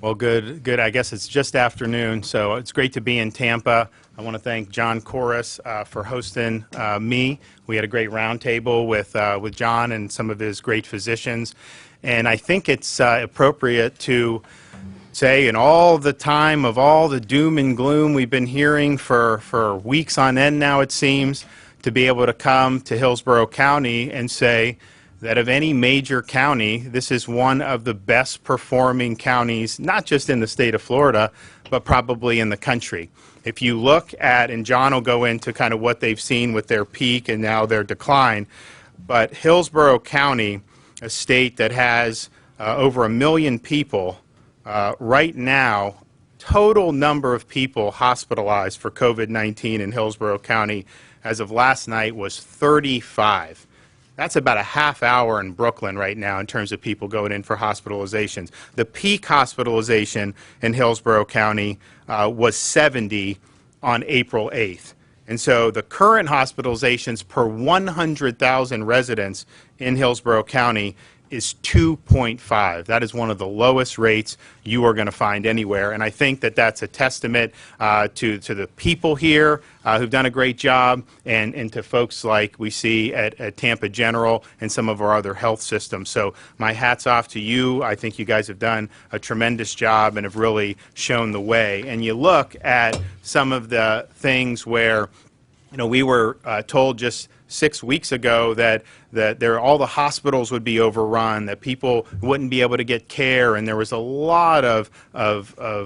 Well, good. I guess it's just afternoon, so it's great to be in Tampa. I want to thank John Corus for hosting me. We had a great roundtable with John and some of his great physicians, and I think it's appropriate to say, in all the time of all the doom and gloom we've been hearing for weeks on end now, it seems, to be able to come to Hillsborough County and say that of any major county, this is one of the best performing counties, not just in the state of Florida, but probably in the country. If you look at, and John will go into kind of what they've seen with their peak and now their decline, but Hillsborough County, a state that has over 1 million people, right now, total number of people hospitalized for COVID-19 in Hillsborough County as of last night was 35. That's about a half hour in Brooklyn right now in terms of people going in for hospitalizations. The peak hospitalization in Hillsborough County was 70 on April 8th. And so the current hospitalizations per 100,000 residents in Hillsborough County is 2.5. That is one of the lowest rates you are going to find anywhere. And I think that that's a testament to the people here who've done a great job, and to folks like we see at Tampa General and some of our other health systems. So my hat's off to you. I think you guys have done a tremendous job and have really shown the way. And you look at some of the things where, you know, we were told just 6 weeks ago that all the hospitals would be overrun, that people wouldn't be able to get care, and there was a lot of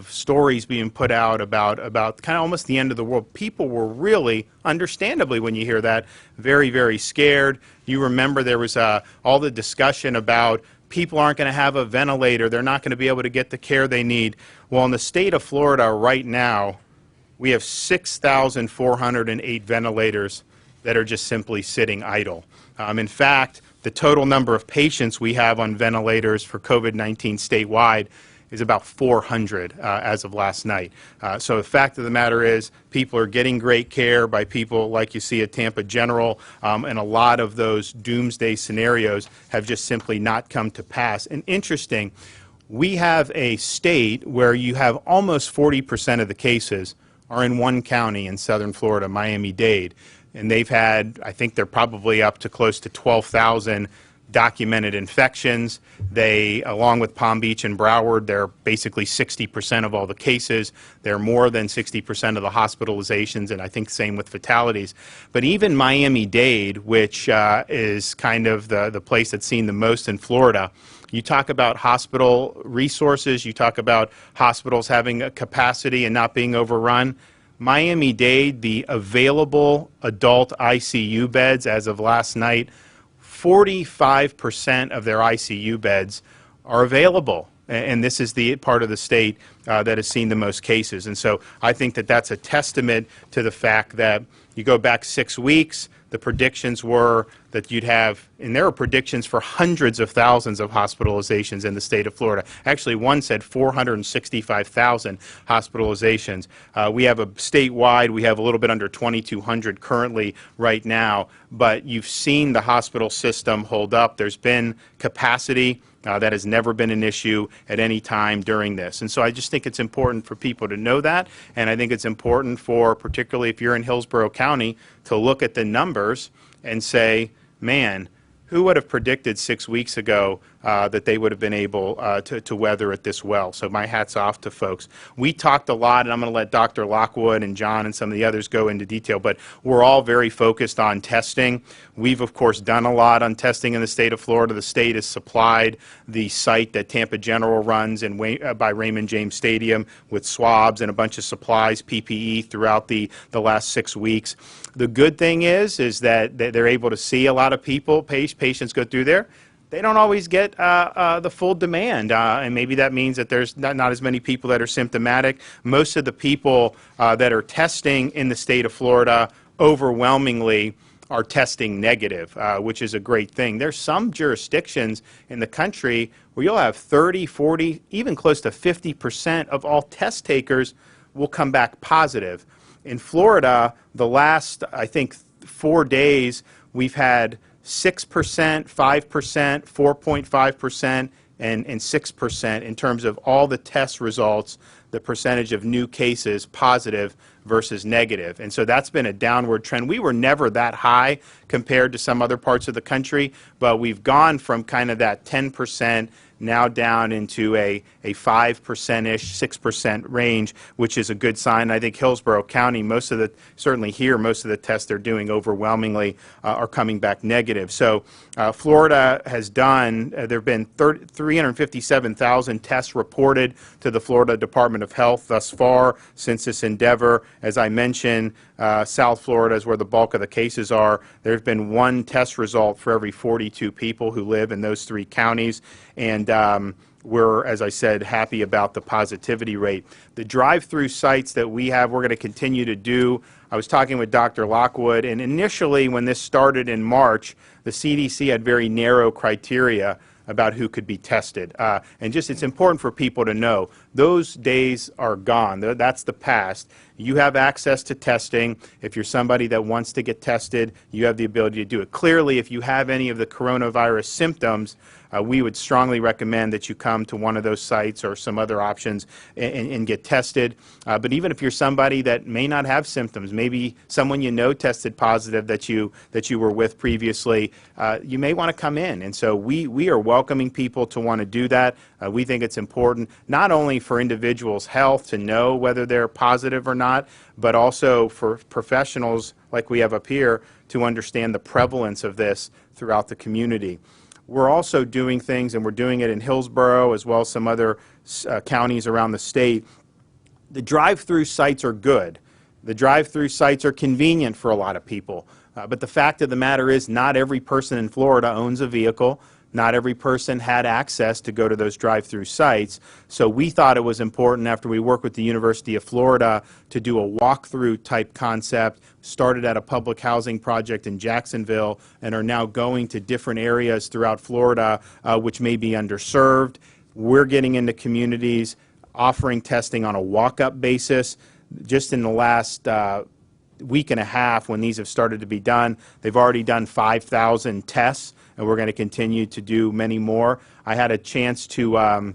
stories being put out about kind of almost the end of the world. People were really, understandably, when you hear that, very, very scared. You remember there was all the discussion about people aren't going to have a ventilator, they're not going to be able to get the care they need. Well, in the state of Florida right now, we have 6,408 ventilators that are just simply sitting idle. In fact, the total number of patients we have on ventilators for COVID-19 statewide is about 400 as of last night. So the fact of the matter is, people are getting great care by people like you see at Tampa General, and a lot of those doomsday scenarios have just simply not come to pass. And interesting, we have a state where you have almost 40% of the cases are in one county in southern Florida, Miami-Dade. And they've had, I think they're probably up to close to 12,000 documented infections. They, along with Palm Beach and Broward, they're basically 60% of all the cases. They're more than 60% of the hospitalizations, and I think same with fatalities. But even Miami-Dade, which is kind of the place that's seen the most in Florida, you talk about hospital resources, you talk about hospitals having a capacity and not being overrun. Miami-Dade, the available adult ICU beds as of last night, 45% of their ICU beds are available. And this is the part of the state that has seen the most cases. And so I think that that's a testament to the fact that you go back 6 weeks, the predictions were that you'd have, and there are predictions for hundreds of thousands of hospitalizations in the state of Florida. Actually, one said 465,000 hospitalizations. We have a statewide, we have a little bit under 2,200 currently right now, but you've seen the hospital system hold up. There's been capacity. That has never been an issue at any time during this. And so I just think it's important for people to know that, and I think it's important for, particularly if you're in Hillsborough County, to look at the numbers and say, man, who would have predicted 6 weeks ago that they would have been able to weather it this well? So my hat's off to folks. We talked a lot, and I'm going to let Dr. Lockwood and John and some of the others go into detail, but we're all very focused on testing. We've, of course, done a lot on testing in the state of Florida. The state has supplied the site that Tampa General runs by Raymond James Stadium with swabs and a bunch of supplies, PPE, throughout the last 6 weeks. The good thing is that they're able to see a lot of people, patients go through there. They don't always get the full demand, and maybe that means that there's not as many people that are symptomatic. Most of the people that are testing in the state of Florida overwhelmingly are testing negative, which is a great thing. There's some jurisdictions in the country where you'll have 30, 40, even close to 50% of all test takers will come back positive. In Florida, the last, I think, 4 days, we've had 6%, 5%, 4.5%, and 6% in terms of all the test results, the percentage of new cases positive versus negative. And so that's been a downward trend. We were never that high compared to some other parts of the country, but we've gone from kind of that 10% now down into a 5%-ish, 6% range, which is a good sign. I think Hillsborough County, certainly here, most of the tests they're doing overwhelmingly are coming back negative. So Florida has done, there have been 357,000 tests reported to the Florida Department of Health thus far since this endeavor. As I mentioned, South Florida is where the bulk of the cases are. There's been one test result for every 42 people who live in those 3 counties. And we're, as I said, happy about the positivity rate. The drive-through sites that we have, we're going to continue to do. I was talking with Dr. Lockwood, and initially when this started in March, the CDC had very narrow criteria about who could be tested. And just it's important for people to know those days are gone. That's the past. You have access to testing. If you're somebody that wants to get tested, you have the ability to do it. Clearly, if you have any of the coronavirus symptoms, we would strongly recommend that you come to one of those sites or some other options and get tested. But even if you're somebody that may not have symptoms, maybe someone you know tested positive that you were with previously, you may want to come in. And so we are welcoming people to want to do that. We think it's important not only for individuals' health to know whether they're positive or not, but also for professionals like we have up here to understand the prevalence of this throughout the community. We're also doing things, and we're doing it in Hillsborough as well as some other counties around the state. The drive-through sites are good. The drive-through sites are convenient for a lot of people. But the fact of the matter is not every person in Florida owns a vehicle. Not every person had access to go to those drive-through sites. So we thought it was important after we worked with the University of Florida to do a walkthrough type concept, started at a public housing project in Jacksonville and are now going to different areas throughout Florida which may be underserved. We're getting into communities, offering testing on a walk-up basis. Just in the last week and a half when these have started to be done, they've already done 5,000 tests, and we're going to continue to do many more. I had a chance to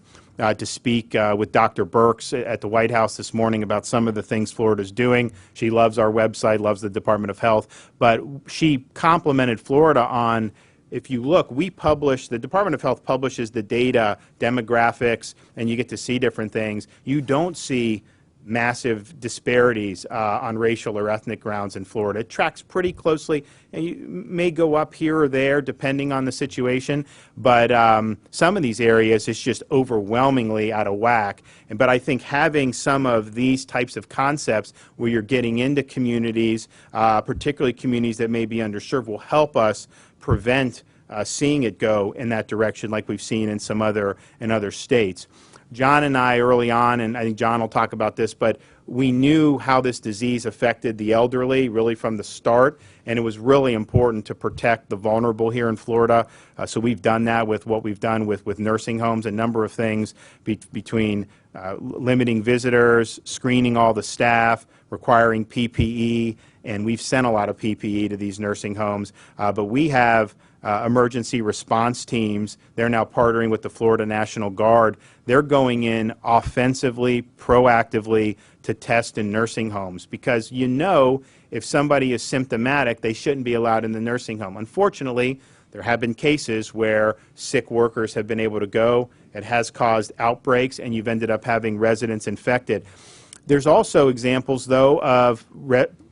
speak with Dr. Birx at the White House this morning about some of the things Florida's doing. She loves our website, loves the Department of Health, but she complimented Florida on, if you look, the Department of Health publishes the data, demographics, and you get to see different things. You don't see massive disparities on racial or ethnic grounds in Florida. It tracks pretty closely, and you may go up here or there depending on the situation, but some of these areas it's just overwhelmingly out of whack. But I think having some of these types of concepts where you're getting into communities, particularly communities that may be underserved, will help us prevent seeing it go in that direction like we've seen in some other states. John and I early on, and I think John will talk about this, but we knew how this disease affected the elderly really from the start, and it was really important to protect the vulnerable here in Florida. So we've done that with what we've done with nursing homes, a number of things between limiting visitors, screening all the staff, requiring PPE, and we've sent a lot of PPE to these nursing homes. But we have emergency response teams. They're now partnering with the Florida National Guard. They're going in offensively, proactively to test in nursing homes because if somebody is symptomatic, they shouldn't be allowed in the nursing home. Unfortunately, there have been cases where sick workers have been able to go. It has caused outbreaks, and you've ended up having residents infected. There's also examples, though, of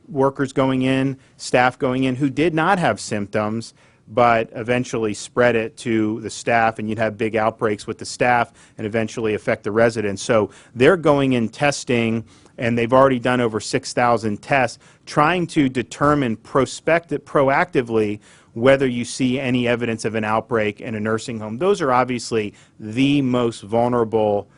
workers going in, staff going in, who did not have symptoms, but eventually spread it to the staff, and you'd have big outbreaks with the staff and eventually affect the residents. So they're going in testing, and they've already done over 6,000 tests, trying to determine proactively whether you see any evidence of an outbreak in a nursing home. Those are obviously the most vulnerable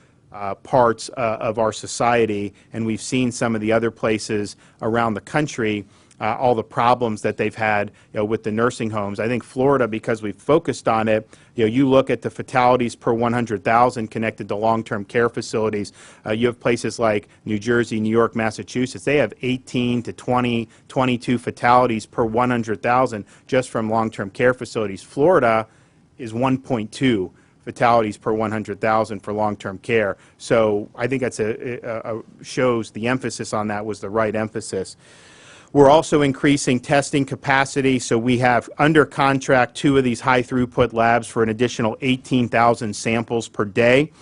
parts of our society, and we've seen some of the other places around the country, all the problems that they've had with the nursing homes. I think Florida, because we've focused on it, you look at the fatalities per 100,000 connected to long-term care facilities. You have places like New Jersey, New York, Massachusetts. They have 18 to 20, 22 fatalities per 100,000 just from long-term care facilities. Florida is 1.2 fatalities per 100,000 for long-term care. So I think that's shows the emphasis on that was the right emphasis. We're also increasing testing capacity, so we have under contract 2 of these high-throughput labs for an additional 18,000 samples per day,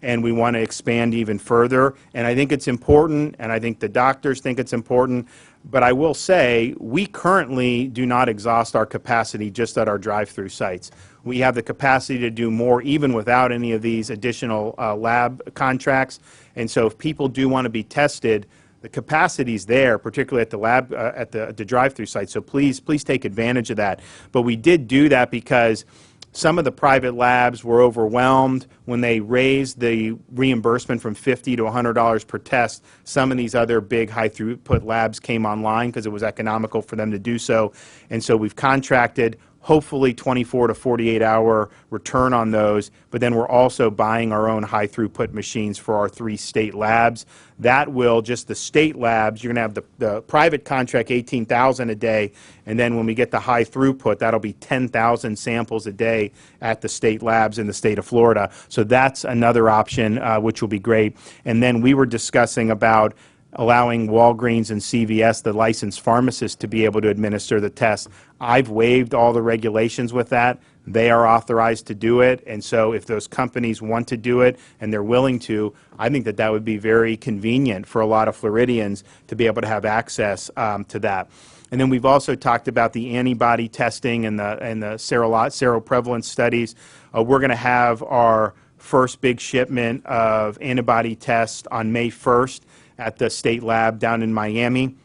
and we want to expand even further. And I think it's important, and I think the doctors think it's important, but I will say we currently do not exhaust our capacity just at our drive-through sites. We have the capacity to do more even without any of these additional lab contracts, and so if people do want to be tested, the capacity's there, particularly at the lab, at the drive-through site. So please take advantage of that. But we did do that because some of the private labs were overwhelmed when they raised the reimbursement from $50 to $100 per test. Some of these other big high-throughput labs came online because it was economical for them to do so. And so we've contracted hopefully 24 to 48 hour return on those, but then we're also buying our own high throughput machines for our 3 state labs. That will, just the state labs, you're going to have the private contract 18,000 a day, and then when we get the high throughput, that'll be 10,000 samples a day at the state labs in the state of Florida. So that's another option, which will be great. And then we were discussing about allowing Walgreens and CVS, the licensed pharmacists, to be able to administer the test. I've waived all the regulations with that. They are authorized to do it, and so if those companies want to do it and they're willing to, I think that that would be very convenient for a lot of Floridians to be able to have access to that. And then we've also talked about the antibody testing and the seroprevalence studies. We're going to have our first big shipment of antibody tests on May 1st. At the state lab down in Miami,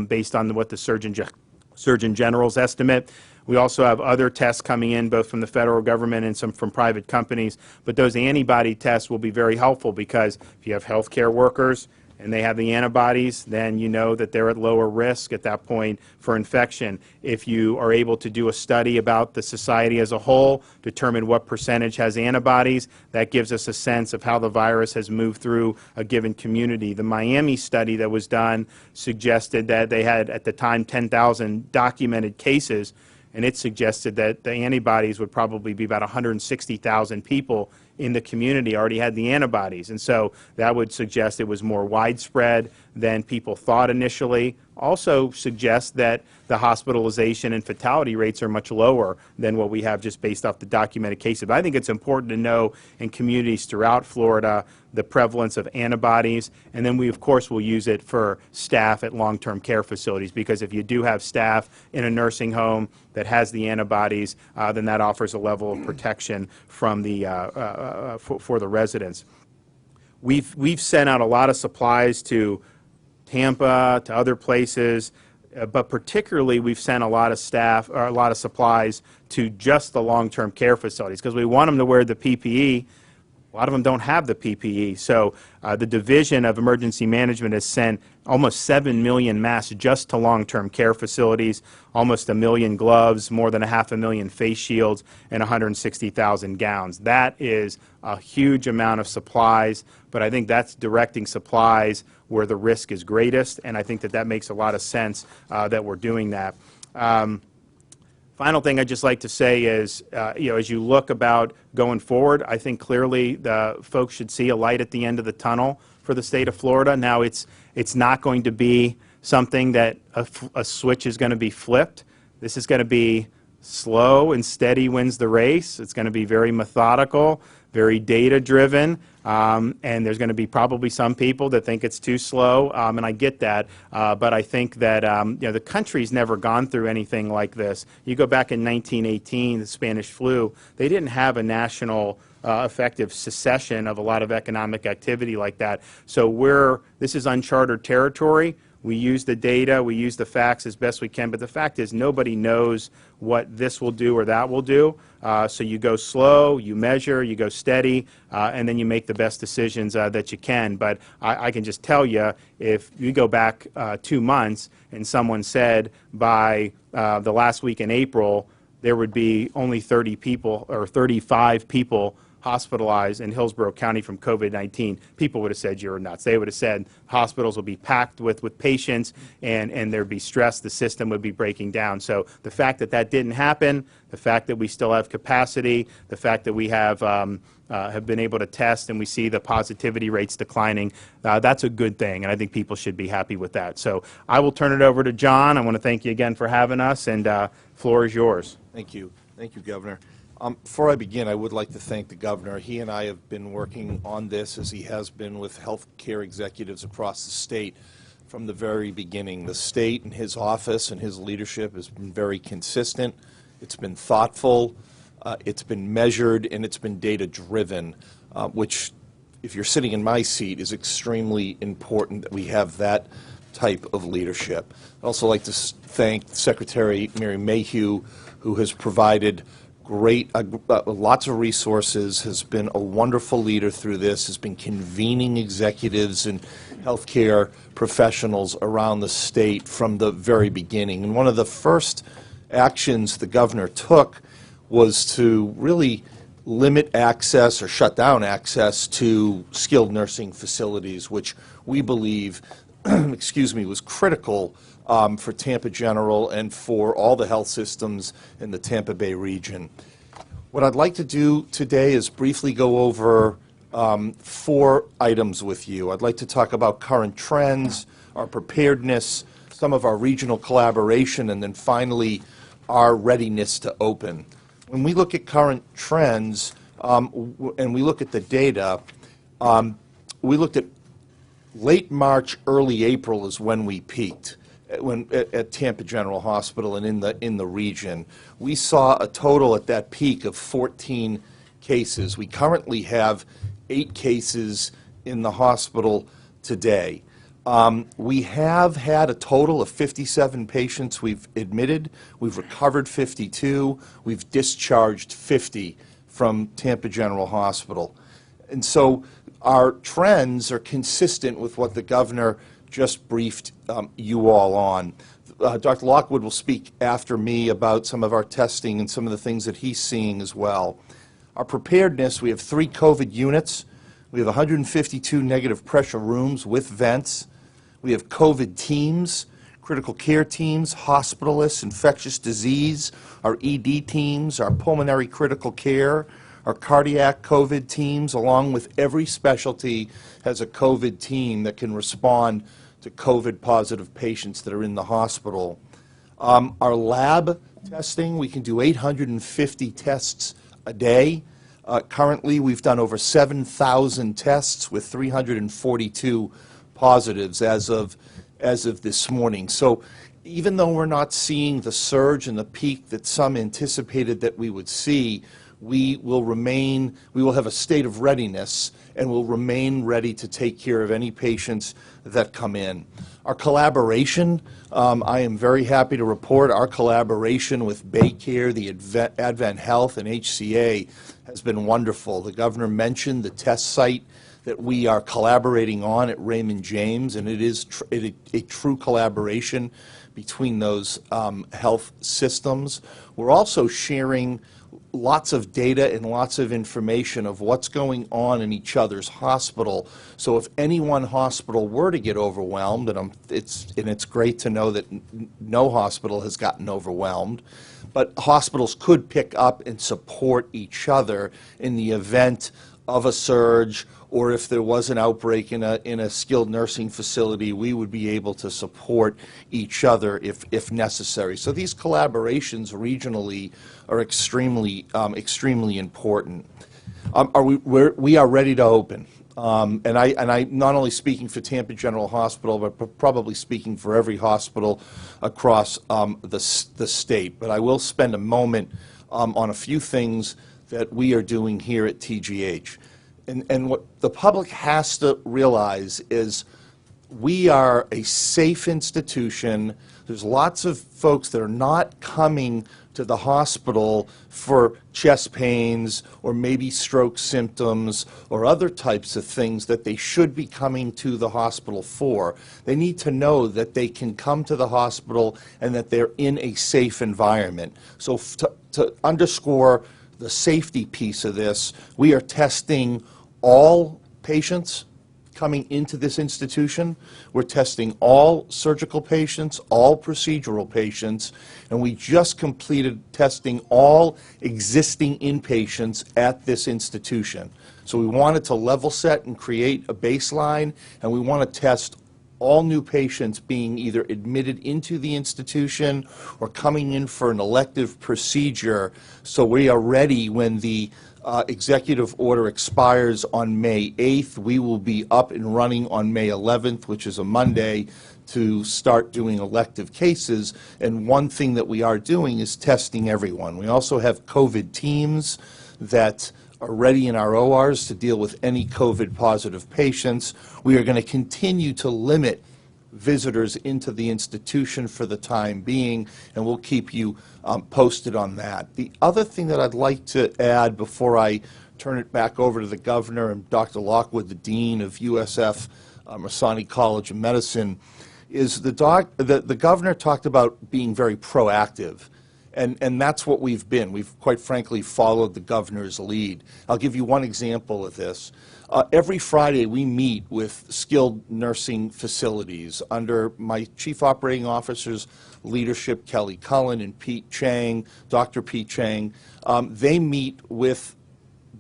based on what the Surgeon General's estimate. We also have other tests coming in, both from the federal government and some from private companies. But those antibody tests will be very helpful because if you have healthcare workers and they have the antibodies, then you know that they're at lower risk at that point for infection. If you are able to do a study about the society as a whole, determine what percentage has antibodies, that gives us a sense of how the virus has moved through a given community. The Miami study that was done suggested that they had, at the time, 10,000 documented cases, and it suggested that the antibodies would probably be about 160,000 people in the community already had the antibodies. And so that would suggest it was more widespread than people thought initially. Also suggests that the hospitalization and fatality rates are much lower than what we have just based off the documented cases. But I think it's important to know in communities throughout Florida the prevalence of antibodies, and then we of course will use it for staff at long-term care facilities, because if you do have staff in a nursing home that has the antibodies, then that offers a level of protection from the for the residents. We've sent out a lot of supplies to Tampa, to other places, but particularly we've sent a lot of staff, or a lot of supplies to just the long-term care facilities because we want them to wear the PPE. A lot of them don't have the PPE. So the Division of Emergency Management has sent almost 7 million masks just to long-term care facilities, almost 1 million gloves, more than 500,000 face shields, and 160,000 gowns. That is a huge amount of supplies, but I think that's directing supplies where the risk is greatest, and I think that that makes a lot of sense that we're doing that. Final thing I'd just like to say is, as you look about going forward, I think clearly the folks should see a light at the end of the tunnel for the state of Florida. Now, it's not going to be something that a switch is going to be flipped. This is going to be slow and steady wins the race. It's going to be very methodical, very data-driven, and there's going to be probably some people that think it's too slow, and I get that, but I think that the country's never gone through anything like this. You go back in 1918, the Spanish flu, they didn't have a national effective cessation of a lot of economic activity like that. So this is uncharted territory. We use the data, we use the facts as best we can, but the fact is nobody knows what this will do or that will do. So you go slow, you measure, you go steady, and then you make the best decisions that you can. But I can just tell you, if you go back 2 months and someone said by the last week in April there would be only 30 people or 35 people hospitalized in Hillsborough County from COVID-19, people would have said you're nuts. They would have said hospitals will be packed with patients and there'd be stress, the system would be breaking down. So the fact that that didn't happen, the fact that we still have capacity, the fact that we have been able to test and we see the positivity rates declining, that's a good thing, and I think people should be happy with that. So I will turn it over to John. I want to thank you again for having us, and floor is yours. Thank you. Thank you, Governor. Before I begin, I would like to thank the Governor. He and I have been working on this, as he has been with health care executives across the state from the very beginning. The state and his office and his leadership has been very consistent. It's been thoughtful, it's been measured, and it's been data-driven, which, if you're sitting in my seat, is extremely important that we have that type of leadership. I'd also like to thank Secretary Mary Mayhew, who has provided lots of resources, has been a wonderful leader through this, has been convening executives and healthcare professionals around the state from the very beginning. And one of the first actions the Governor took was to really limit access or shut down access to skilled nursing facilities, which we believe was critical for Tampa General and for all the health systems in the Tampa Bay region. What I'd like to do today is briefly go over 4 items with you. I'd like to talk about current trends, our preparedness, some of our regional collaboration, and then finally our readiness to open. When we look at current trends and we look at the data, we looked at late March, early April is when we peaked at Tampa General Hospital and in the region. We saw a total at that peak of 14 cases. We currently have 8 cases in the hospital today. We have had a total of 57 patients we've admitted. We've recovered 52. We've discharged 50 from Tampa General Hospital. And so our trends are consistent with what the Governor just briefed you all on. Dr. Lockwood will speak after me about some of our testing and some of the things that he's seeing as well. Our preparedness, we have 3 COVID units. We have 152 negative pressure rooms with vents. We have COVID teams, critical care teams, hospitalists, infectious disease, our ED teams, our pulmonary critical care, our cardiac COVID teams, along with every specialty has a COVID team that can respond to COVID-positive patients that are in the hospital. Our lab testing, we can do 850 tests a day. Currently, we've done over 7,000 tests with 342 positives as of this morning. So even though we're not seeing the surge and the peak that some anticipated that we would see, we will have a state of readiness and will remain ready to take care of any patients that come in. Our collaboration, I am very happy to report our collaboration with Baycare, the Advent Health, and HCA has been wonderful. The Governor mentioned the test site that we are collaborating on at Raymond James, and it is a true collaboration between those health systems. We're also sharing lots of data and lots of information of what's going on in each other's hospital. So if any one hospital were to get overwhelmed, and it's great to know that no hospital has gotten overwhelmed, but hospitals could pick up and support each other in the event of a surge, or if there was an outbreak in a skilled nursing facility, we would be able to support each other if necessary. So these collaborations regionally are extremely important. We are ready to open. And I'm not only speaking for Tampa General Hospital, but probably speaking for every hospital across the state. But I will spend a moment on a few things that we are doing here at TGH. And what the public has to realize is we are a safe institution. There's lots of folks that are not coming to the hospital for chest pains or maybe stroke symptoms or other types of things that they should be coming to the hospital for. They need to know that they can come to the hospital and that they're in a safe environment. So to underscore the safety piece of this, we are testing all patients coming into this institution. We're testing all surgical patients, all procedural patients, and we just completed testing all existing inpatients at this institution. So we wanted to level set and create a baseline, and we want to test all new patients being either admitted into the institution or coming in for an elective procedure, so we are ready when the executive order expires on May 8th. We will be up and running on May 11th, which is a Monday, to start doing elective cases. And one thing that we are doing is testing everyone. We also have COVID teams that are ready in our ORs to deal with any COVID-positive patients. We are going to continue to limit visitors into the institution for the time being, and we'll keep you posted on that. The other thing that I'd like to add before I turn it back over to the governor and Dr. Lockwood, the dean of USF Masani College of Medicine, is the governor talked about being very proactive. And that's what we've been. We've, quite frankly, followed the governor's lead. I'll give you one example of this. Every Friday, we meet with skilled nursing facilities under my chief operating officer's leadership, Kelly Cullen and Pete Chang, Dr. Pete Chang. They meet with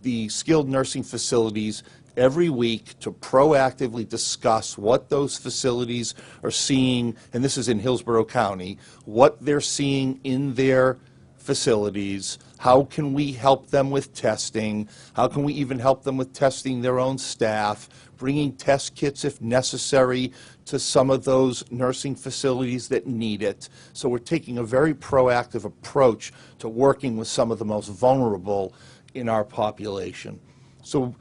the skilled nursing facilities every week to proactively discuss what those facilities are seeing, and this is in Hillsborough County, what they're seeing in their facilities. How can we help them with testing? How can we even help them with testing their own staff, bringing test kits if necessary to some of those nursing facilities that need it? So we're taking a very proactive approach to working with some of the most vulnerable in our population. So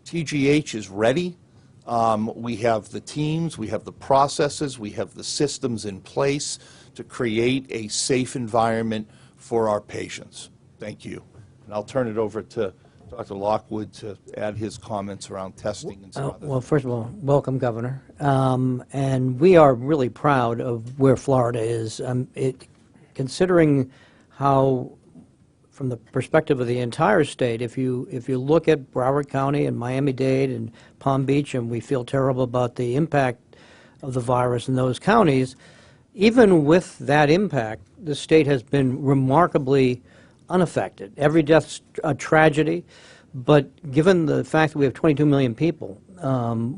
TGH is ready. We have the teams, we have the processes, we have the systems in place to create a safe environment for our patients. Thank you. And I'll turn it over to Dr. Lockwood to add his comments around testing and some other Well, first of all, welcome, Governor. And we are really proud of where Florida is. Considering how, from the perspective of the entire state, if you look at Broward County and Miami-Dade and Palm Beach, and we feel terrible about the impact of the virus in those counties, even with that impact, the state has been remarkably unaffected. Every death's a tragedy, but given the fact that we have 22 million people,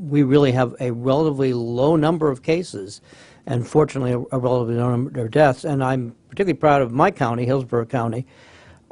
we really have a relatively low number of cases, and fortunately a relatively low number of deaths. And I'm particularly proud of my county, Hillsborough County.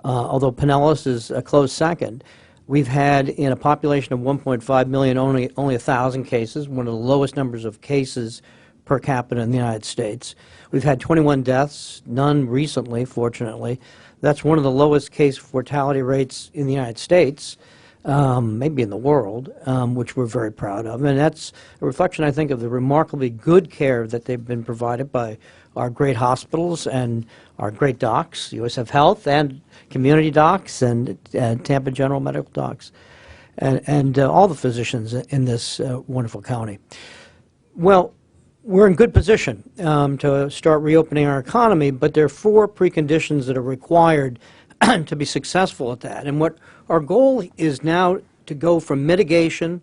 Although Pinellas is a close second, we've had, in a population of 1.5 million, only 1,000 cases, one of the lowest numbers of cases per capita in the United States. We've had 21 deaths, none recently, fortunately. That's one of the lowest case mortality rates in the United States, maybe in the world, which we're very proud of. And that's a reflection, I think, of the remarkably good care that they've been provided by our great hospitals and our great docs, USF Health and community docs and Tampa General medical docs, and all the physicians in this wonderful county. Well, we're in good position to start reopening our economy, but there are 4 preconditions that are required to be successful at that. And what our goal is now to go from mitigation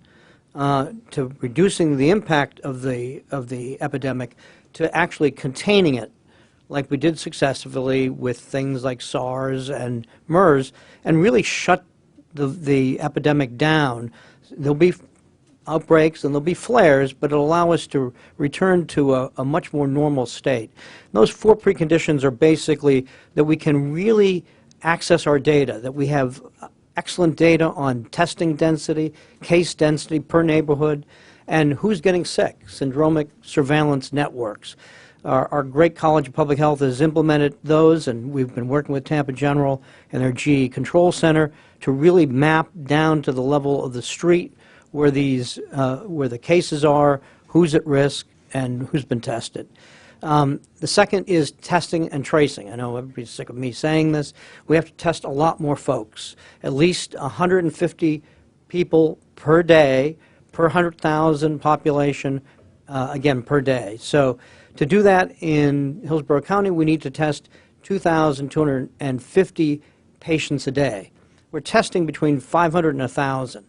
to reducing the impact of the epidemic to actually containing it, like we did successfully with things like SARS and MERS, and really shut the epidemic down. There'll be outbreaks and there'll be flares, but it'll allow us to return to a much more normal state. Those 4 preconditions are basically that we can really access our data, that we have excellent data on testing density, case density per neighborhood, and who's getting sick, syndromic surveillance networks. Our great College of Public Health has implemented those, and we've been working with Tampa General and their GE Control Center to really map down to the level of the street where the cases are, who's at risk, and who's been tested. The second is testing and tracing. I know everybody's sick of me saying this. We have to test a lot more folks, at least 150 people per day, per 100,000 population, again, per day. So to do that in Hillsborough County, we need to test 2,250 patients a day. we're testing between 500 and 1,000.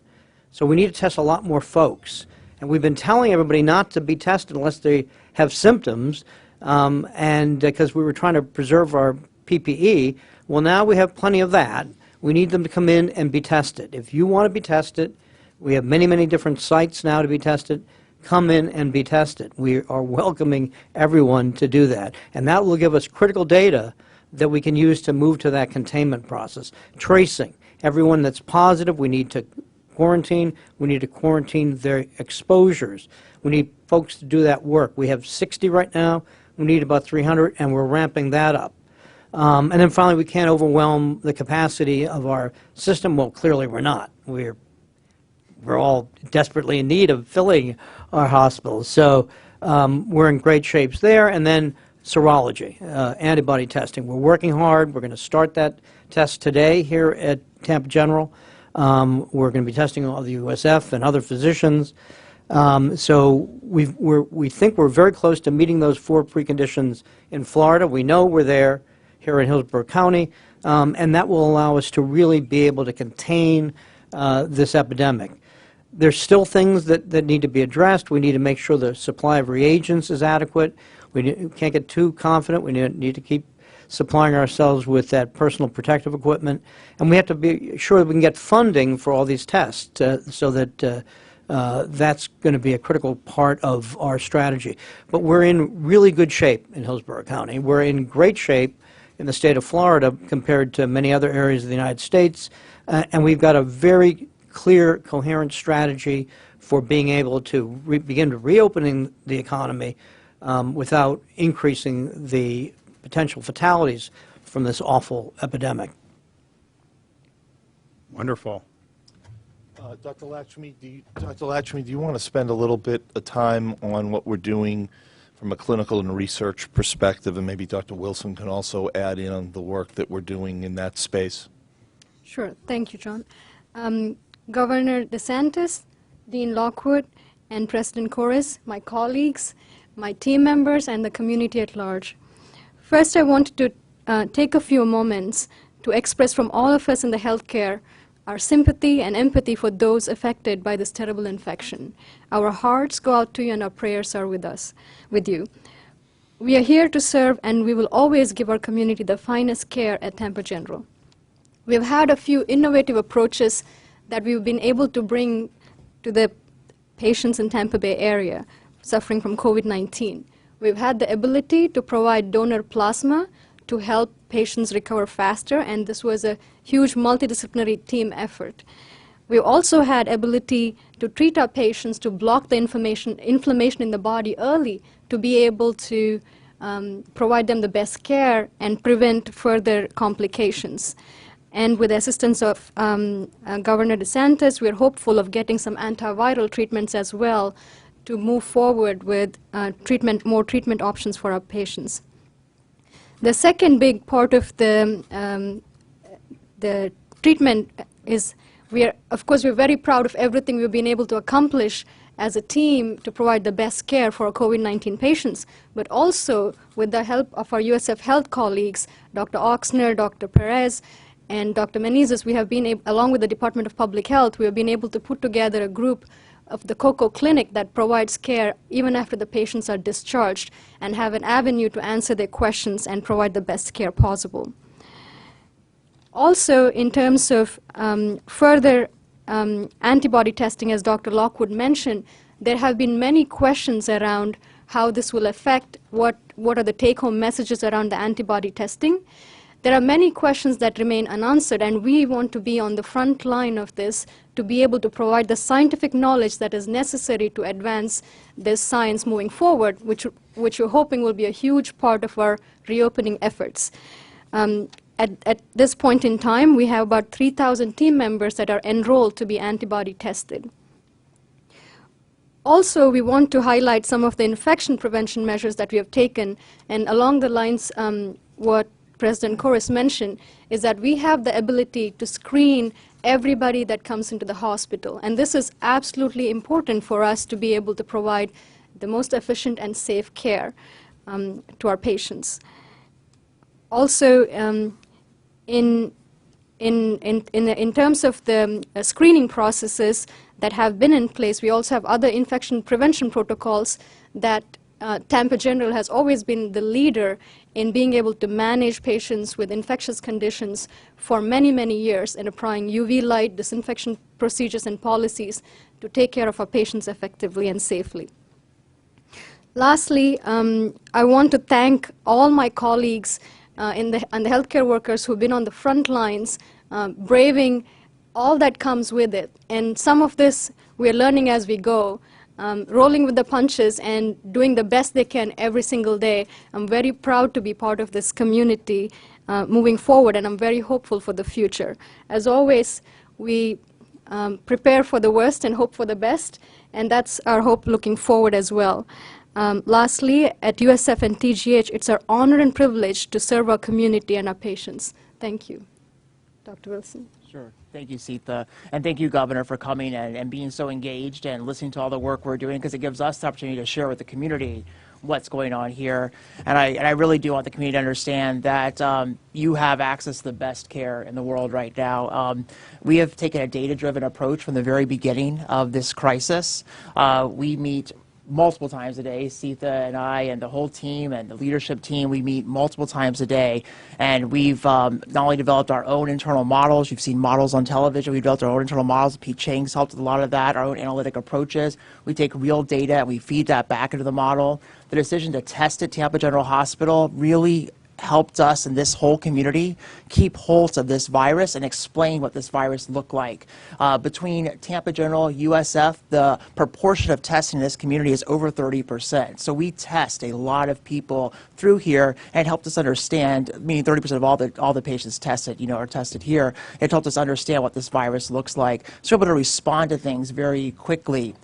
So we need to test a lot more folks. And we've been telling everybody not to be tested unless they have symptoms, and because we were trying to preserve our PPE. Well, now we have plenty of that. We need them to come in and be tested. If you want to be tested, we have many, many different sites now to be tested. Come in and be tested. We are welcoming everyone to do that. And that will give us critical data that we can use to move to that containment process. Tracing. Everyone that's positive, we need to quarantine. We need to quarantine their exposures. We need folks to do that work. We have 60 right now. We need about 300, and we're ramping that up. And then finally, we can't overwhelm the capacity of our system. Well, clearly we're not. We're all desperately in need of filling our hospitals. So we're in great shapes there. And then serology, antibody testing. We're working hard. We're going to start that test today here at Tampa General. We're going to be testing all the USF and other physicians. So we think we're very close to meeting those 4 preconditions in Florida. We know we're there here in Hillsborough County, and that will allow us to really be able to contain this epidemic. There's still things that need to be addressed. We need to make sure the supply of reagents is adequate. We can't get too confident. We need to keep supplying ourselves with that personal protective equipment. And we have to be sure that we can get funding for all these tests so that that's going to be a critical part of our strategy. But we're in really good shape in Hillsborough County. We're in great shape in the state of Florida compared to many other areas of the United States. And we've got a very clear, coherent strategy for being able to begin reopening the economy without increasing the potential fatalities from this awful epidemic. Wonderful. Dr. Lakshmi, do you want to spend a little bit of time on what we're doing from a clinical and research perspective, and maybe Dr. Wilson can also add in on the work that we're doing in that space? Sure. Thank you, John. Governor DeSantis, Dean Lockwood, and President Corres, my colleagues, my team members, and the community at large. First, I want to take a few moments to express from all of us in the healthcare our sympathy and empathy for those affected by this terrible infection. Our hearts go out to you and our prayers are with you. We are here to serve, and we will always give our community the finest care at Tampa General. We have had a few innovative approaches that we've been able to bring to the patients in Tampa Bay area suffering from COVID-19. We've had the ability to provide donor plasma to help patients recover faster, and this was a huge multidisciplinary team effort. We've also had ability to treat our patients to block the inflammation in the body early to be able to provide them the best care and prevent further complications. And with the assistance of Governor DeSantis, we're hopeful of getting some antiviral treatments as well to move forward with more treatment options for our patients. The second big part of the treatment is we're very proud of everything we've been able to accomplish as a team to provide the best care for our COVID-19 patients, but also with the help of our USF Health colleagues, Dr. Oxner, Dr. Perez, and Dr. Menezes, we have been along with the Department of Public Health, we have been able to put together a group of the COCO clinic that provides care even after the patients are discharged and have an avenue to answer their questions and provide the best care possible. Also, in terms of further antibody testing, as Dr. Lockwood mentioned, there have been many questions around how this will affect what are the take-home messages around the antibody testing. There are many questions that remain unanswered, and we want to be on the front line of this to be able to provide the scientific knowledge that is necessary to advance this science moving forward, which we're hoping will be a huge part of our reopening efforts. At this point in time, we have about 3,000 team members that are enrolled to be antibody tested. Also, we want to highlight some of the infection prevention measures that we have taken, and along the lines what President Corres mentioned is that we have the ability to screen everybody that comes into the hospital. And this is absolutely important for us to be able to provide the most efficient and safe care to our patients. Also, in in terms of the screening processes that have been in place, we also have other infection prevention protocols that Tampa General has always been the leader in being able to manage patients with infectious conditions for many, many years, and applying UV light, disinfection procedures and policies to take care of our patients effectively and safely. Lastly, I want to thank all my colleagues and the healthcare workers who've been on the front lines, braving all that comes with it. And some of this we're learning as we go, rolling with the punches and doing the best they can every single day. I'm very proud to be part of this community moving forward, and I'm very hopeful for the future. As always, we prepare for the worst and hope for the best, and that's our hope looking forward as well. Lastly, at USF and TGH, it's our honor and privilege to serve our community and our patients. Thank you. Dr. Wilson. Sure. Thank you, Sita. And thank you, Governor, for coming and being so engaged and listening to all the work we're doing, because it gives us the opportunity to share with the community what's going on here. And I really do want the community to understand that you have access to the best care in the world right now. We have taken a data-driven approach from the very beginning of this crisis. We meet multiple times a day. Sita and I and the whole team and the leadership team, we meet multiple times a day. And we've not only developed our own internal models, you've seen models on television, we've developed our own internal models. Pete Chang's helped with a lot of that, our own analytic approaches. We take real data and we feed that back into the model. The decision to test at Tampa General Hospital really helped us and this whole community keep hold of this virus and explain what this virus looked like. Between Tampa General, USF, the proportion of testing in this community is over 30%. So we test a lot of people through here and helped us understand, meaning 30% of all the patients tested, are tested here. It helped us understand what this virus looks like. So we're able to respond to things very quickly.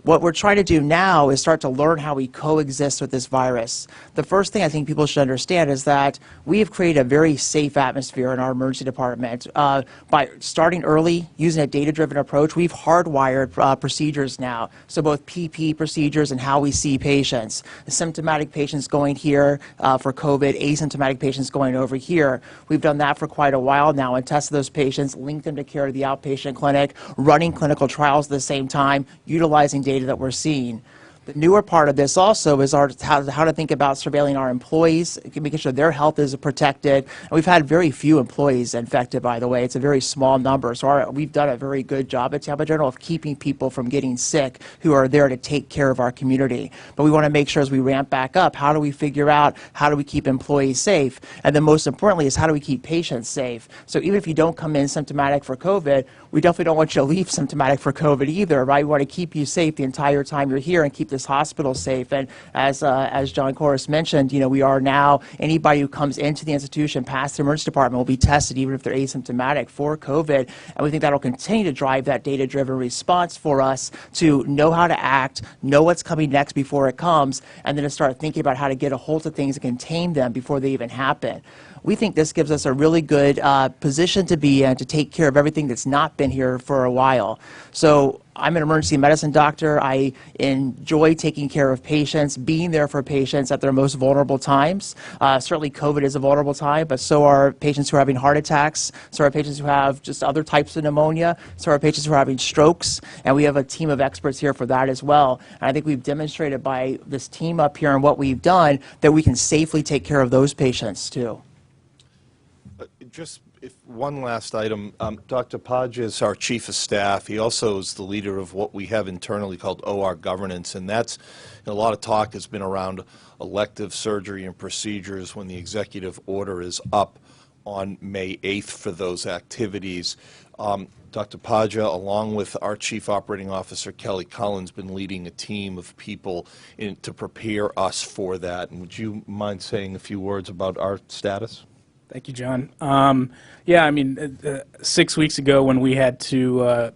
What we're trying to do now is start to learn how we coexist with this virus. The first thing I think people should understand is that we have created a very safe atmosphere in our emergency department. By starting early, using a data-driven approach, we've hardwired procedures now. So both PP procedures and how we see patients. Symptomatic patients going here for COVID, asymptomatic patients going over here. We've done that for quite a while now and tested those patients, linked them to care of the outpatient clinic, running clinical trials at the same time, utilizing data that we're seeing. The newer part of this also is how to think about surveilling our employees, making sure their health is protected. And we've had very few employees infected, by the way. It's a very small number. So we've done a very good job at Tampa General of keeping people from getting sick who are there to take care of our community. But we want to make sure as we ramp back up, how do we figure out how do we keep employees safe? And then most importantly is how do we keep patients safe? So even if you don't come in symptomatic for COVID, we definitely don't want you to leave symptomatic for COVID either, right? We want to keep you safe the entire time you're here and keep this hospital safe. And as John Corris mentioned, we are now, anybody who comes into the institution past the emergency department will be tested even if they're asymptomatic for COVID. And we think that'll continue to drive that data-driven response for us to know how to act, know what's coming next before it comes, and then to start thinking about how to get a hold of things and contain them before they even happen. We think this gives us a really good position to be in to take care of everything that's not been here for a while. So I'm an emergency medicine doctor. I enjoy taking care of patients, being there for patients at their most vulnerable times. Certainly COVID is a vulnerable time, but so are patients who are having heart attacks, so are patients who have just other types of pneumonia, so are patients who are having strokes, and we have a team of experts here for that as well. And I think we've demonstrated by this team up here and what we've done that we can safely take care of those patients too. Just one last item. Dr. Paj is our chief of staff. He also is the leader of what we have internally called OR governance, and that's a lot of talk has been around elective surgery and procedures when the executive order is up on May 8th for those activities. Dr. Paja, along with our Chief Operating Officer, Kelly Collins, been leading a team of people to prepare us for that. And would you mind saying a few words about our status? Thank you, John. Yeah, I mean, 6 weeks ago when we had to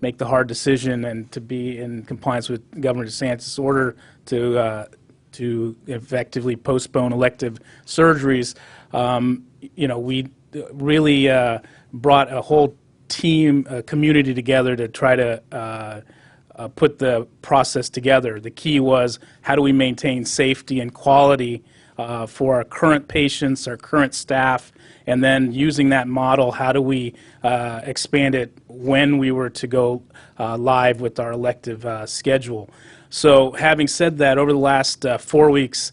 make the hard decision and to be in compliance with Governor DeSantis' order to effectively postpone elective surgeries, we really brought a whole team, community together to try to put the process together. The key was how do we maintain safety and quality for our current patients, our current staff, and then using that model, how do we expand it when we were to go live with our elective schedule. So having said that, over the last 4 weeks,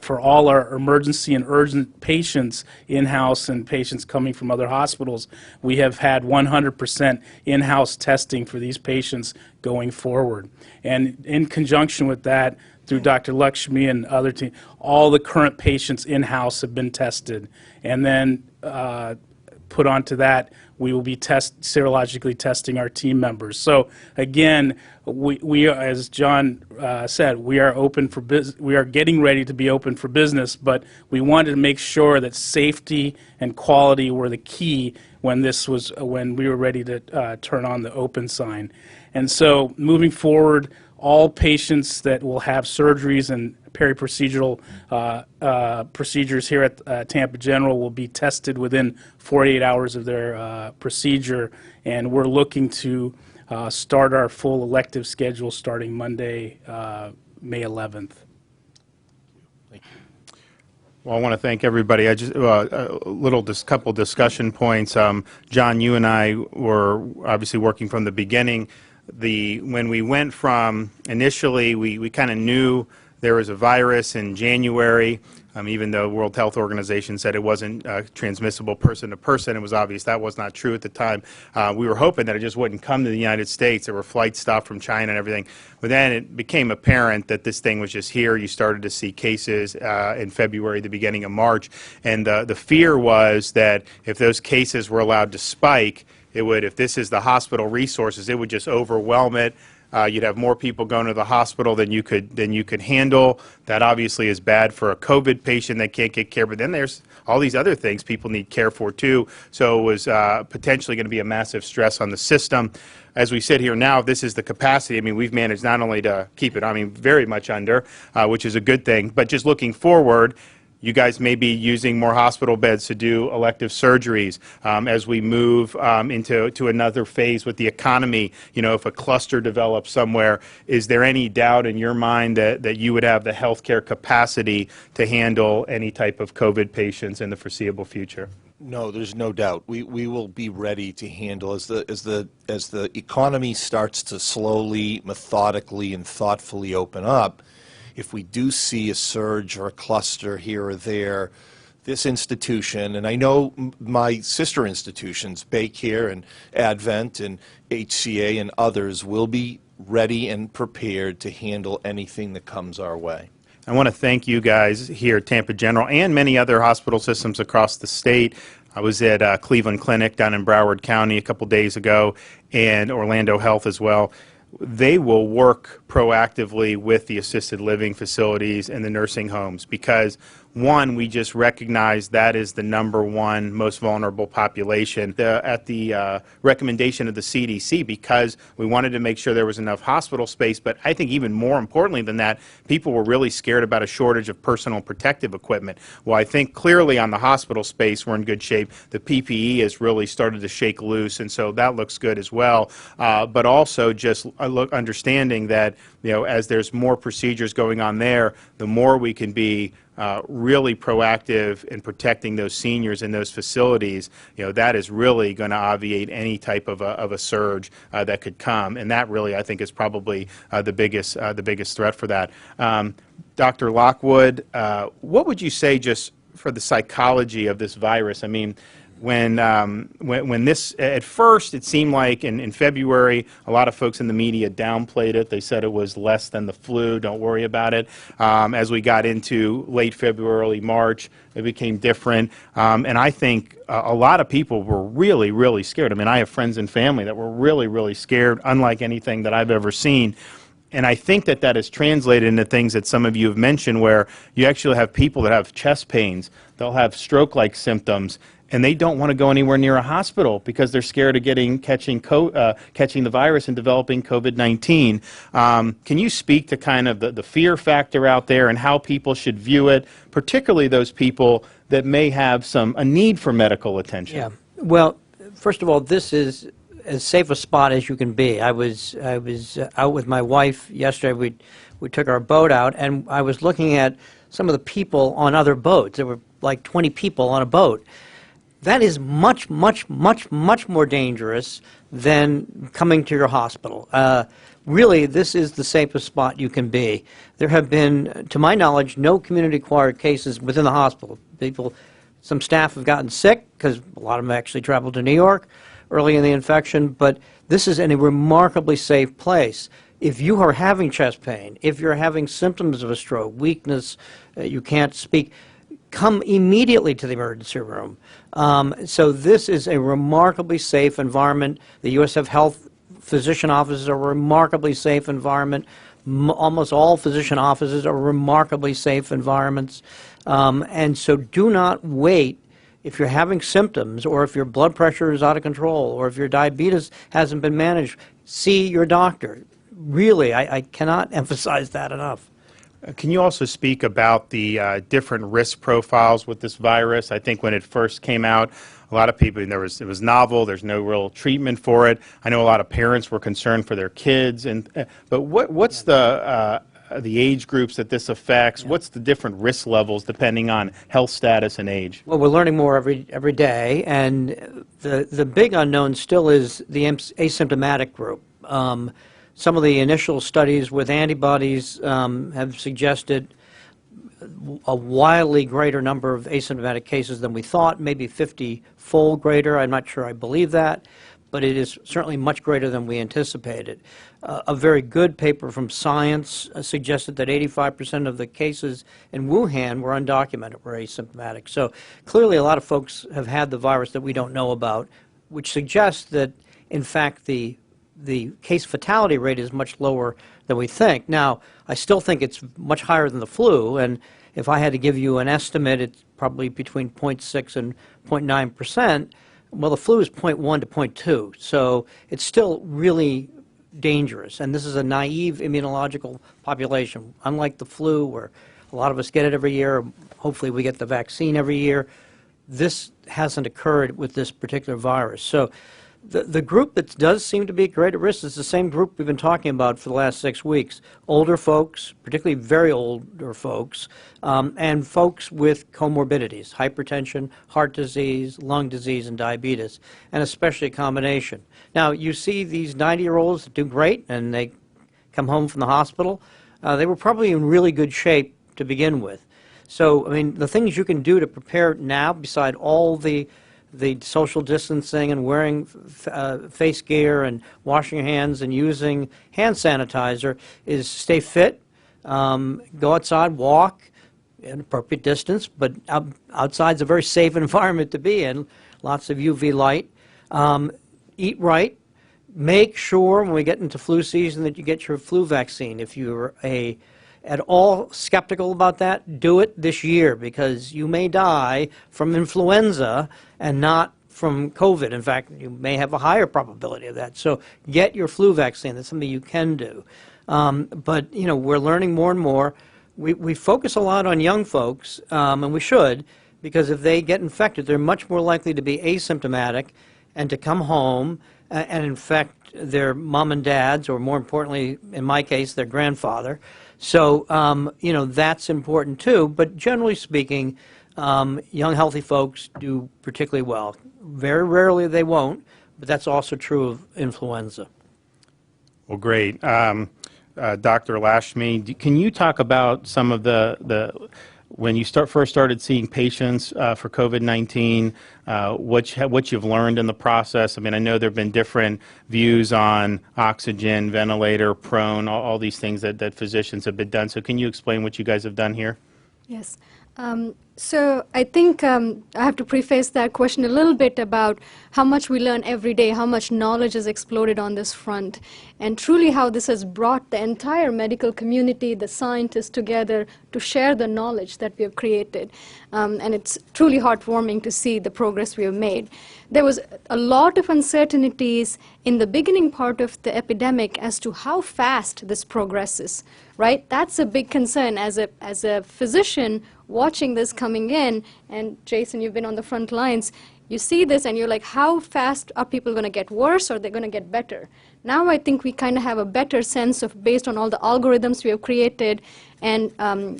for all our emergency and urgent patients in-house and patients coming from other hospitals, we have had 100% in-house testing for these patients going forward. And in conjunction with that, through Dr. Lakshmi and other team, all the current patients in-house have been tested. And then put onto that, we will be serologically testing our team members. So again, we as John said, we are open for we are getting ready to be open for business, but we wanted to make sure that safety and quality were the key when we were ready to turn on the open sign. And so moving forward, all patients that will have surgeries and peri-procedural procedures here at Tampa General will be tested within 48 hours of their procedure, and we're looking to start our full elective schedule starting Monday, May 11th. Well, I want to thank everybody. I just couple discussion points. John, you and I were obviously working from the beginning. When we went from initially, we kind of knew there was a virus in January, even though World Health Organization said it wasn't transmissible person to person. It was obvious that was not true at the time. We were hoping that it just wouldn't come to the United States. There were flights stopped from China and everything. But then it became apparent that this thing was just here. You started to see cases in February, the beginning of March. And the fear was that if those cases were allowed to spike, it would, if this is the hospital resources, it would just overwhelm it. You'd have more people going to the hospital than you could handle. That obviously is bad for a COVID patient that can't get care. But then there's all these other things people need care for too. So it was potentially going to be a massive stress on the system. As we sit here now, this is the capacity. I mean, we've managed not only to keep it, very much under, which is a good thing, but just looking forward, you guys may be using more hospital beds to do elective surgeries as we move into another phase with the economy. You know, if a cluster develops somewhere, is there any doubt in your mind that you would have the healthcare capacity to handle any type of COVID patients in the foreseeable future? No, there's no doubt. We will be ready to handle as the economy starts to slowly, methodically, and thoughtfully open up. If we do see a surge or a cluster here or there, this institution, and I know my sister institutions, Baycare and Advent and HCA and others, will be ready and prepared to handle anything that comes our way. I want to thank you guys here at Tampa General and many other hospital systems across the state. I was at Cleveland Clinic down in Broward County a couple days ago, and Orlando Health as well. They will work proactively with the assisted living facilities and the nursing homes because, one, we just recognize that is the #1 most vulnerable population. At the recommendation of the CDC, because we wanted to make sure there was enough hospital space, but I think even more importantly than that, people were really scared about a shortage of personal protective equipment. Well, I think clearly on the hospital space we're in good shape. The PPE has really started to shake loose, and so that looks good as well. But also just understanding that, you know, as there's more procedures going on there, the more we can be really proactive in protecting those seniors in those facilities, you know, that is really going to obviate any type of a surge that could come. And that really, I think, is probably the biggest threat for that. Dr. Lockwood, what would you say just for the psychology of this virus? I mean, when this, at first it seemed like in February, a lot of folks in the media downplayed it. They said it was less than the flu, don't worry about it. As we got into late February, early March, it became different. And I think a lot of people were really, really scared. I mean, I have friends and family that were really, really scared, unlike anything that I've ever seen. And I think that that is translated into things that some of you have mentioned where you actually have people that have chest pains, they'll have stroke-like symptoms, and they don't want to go anywhere near a hospital because they're scared of catching the virus and developing COVID-19. Can you speak to kind of the fear factor out there and how people should view it, particularly those people that may have a need for medical attention? Yeah. Well, first of all, this is as safe a spot as you can be. I was out with my wife yesterday. We took our boat out, and I was looking at some of the people on other boats. There were like 20 people on a boat. That is much, much, much, much more dangerous than coming to your hospital. Really, this is the safest spot you can be. There have been, to my knowledge, no community-acquired cases within the hospital. Some staff have gotten sick because a lot of them actually traveled to New York early in the infection, but this is in a remarkably safe place. If you are having chest pain, if you're having symptoms of a stroke, weakness, you can't speak, come immediately to the emergency room. So this is a remarkably safe environment. The USF Health physician offices are a remarkably safe environment. Almost all physician offices are remarkably safe environments. And so do not wait if you're having symptoms, or if your blood pressure is out of control, or if your diabetes hasn't been managed. See your doctor. Really, I cannot emphasize that enough. Can you also speak about the different risk profiles with this virus? I think when it first came out, a lot of people, it was novel, there's no real treatment for it. I know a lot of parents were concerned for their kids. But what's the age groups that this affects? Yeah. What's the different risk levels depending on health status and age? Well, we're learning more every day, and the big unknown still is the asymptomatic group. Some of the initial studies with antibodies have suggested a wildly greater number of asymptomatic cases than we thought, maybe 50-fold greater. I'm not sure I believe that, but it is certainly much greater than we anticipated. A very good paper from Science suggested that 85% of the cases in Wuhan were undocumented, were asymptomatic. So clearly a lot of folks have had the virus that we don't know about, which suggests that, in fact, the case fatality rate is much lower than we think. Now, I still think it's much higher than the flu, and if I had to give you an estimate, it's probably between 0.6 and 0.9%. Well, the flu is 0.1 to 0.2, so it's still really dangerous. And this is a naive immunological population. Unlike the flu, where a lot of us get it every year, hopefully we get the vaccine every year, this hasn't occurred with this particular virus. So the group that does seem to be at greater risk is the same group we've been talking about for the last 6 weeks. Older folks, particularly very older folks, and folks with comorbidities, hypertension, heart disease, lung disease, and diabetes, and especially a combination. Now, you see these 90-year-olds that do great, and they come home from the hospital. They were probably in really good shape to begin with. So, I mean, the things you can do to prepare now, beside all the social distancing and wearing face gear and washing your hands and using hand sanitizer, is stay fit, go outside, walk an appropriate distance, but outside's a very safe environment to be in, lots of UV light. Eat right. Make sure when we get into flu season that you get your flu vaccine. If you're at all skeptical about that, do it this year, because you may die from influenza and not from COVID. In fact, you may have a higher probability of that. So get your flu vaccine. That's something you can do. But, you know, we're learning more and more. We focus a lot on young folks, and we should, because if they get infected, they're much more likely to be asymptomatic and to come home and infect their mom and dads, or more importantly, in my case, their grandfather. So, you know, that's important too. But generally speaking, young, healthy folks do particularly well. Very rarely they won't, but that's also true of influenza. Well, great. Dr. Lashmi, can you talk about some of when you first started seeing patients for COVID-19, what you've learned in the process? I mean, I know there have been different views on oxygen, ventilator, prone, all these things that physicians have been done. So can you explain what you guys have done here? Yes. So I think I have to preface that question a little bit about how much we learn every day, how much knowledge has exploded on this front, and truly how this has brought the entire medical community, the scientists together to share the knowledge that we have created. And it's truly heartwarming to see the progress we have made. There was a lot of uncertainties in the beginning part of the epidemic as to how fast this progresses, right? That's a big concern as a physician watching this coming in, and Jason, you've been on the front lines, you see this and you're like, how fast are people going to get worse or they're going to get better? Now I think we kind of have a better sense of, based on all the algorithms we have created and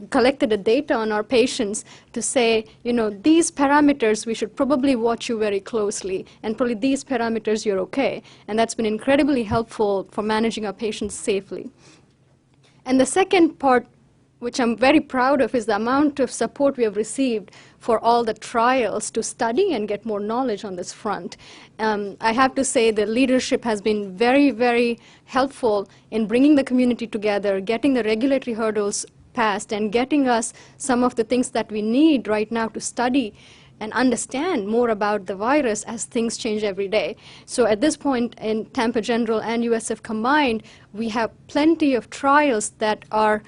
collected the data on our patients, to say, these parameters we should probably watch you very closely, and probably these parameters you're okay. And that's been incredibly helpful for managing our patients safely. And the second part, which I'm very proud of, is the amount of support we have received for all the trials to study and get more knowledge on this front. I have to say the leadership has been very, very helpful in bringing the community together, getting the regulatory hurdles passed, and getting us some of the things that we need right now to study and understand more about the virus as things change every day. So at this point in Tampa General and USF combined, we have plenty of trials that are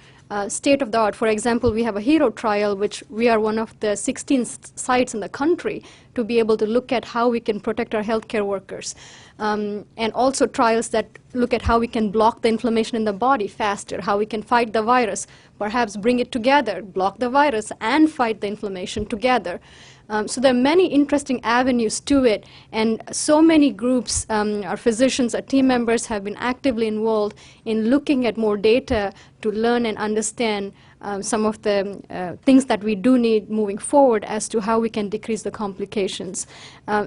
state of the art. For example, we have a HERO trial, which we are one of the 16 sites in the country to be able to look at how we can protect our healthcare workers. And also trials that look at how we can block the inflammation in the body faster, how we can fight the virus, perhaps bring it together, block the virus and fight the inflammation together. So there are many interesting avenues to it, and so many groups, our physicians, our team members have been actively involved in looking at more data to learn and understand some of the things that we do need moving forward as to how we can decrease the complications.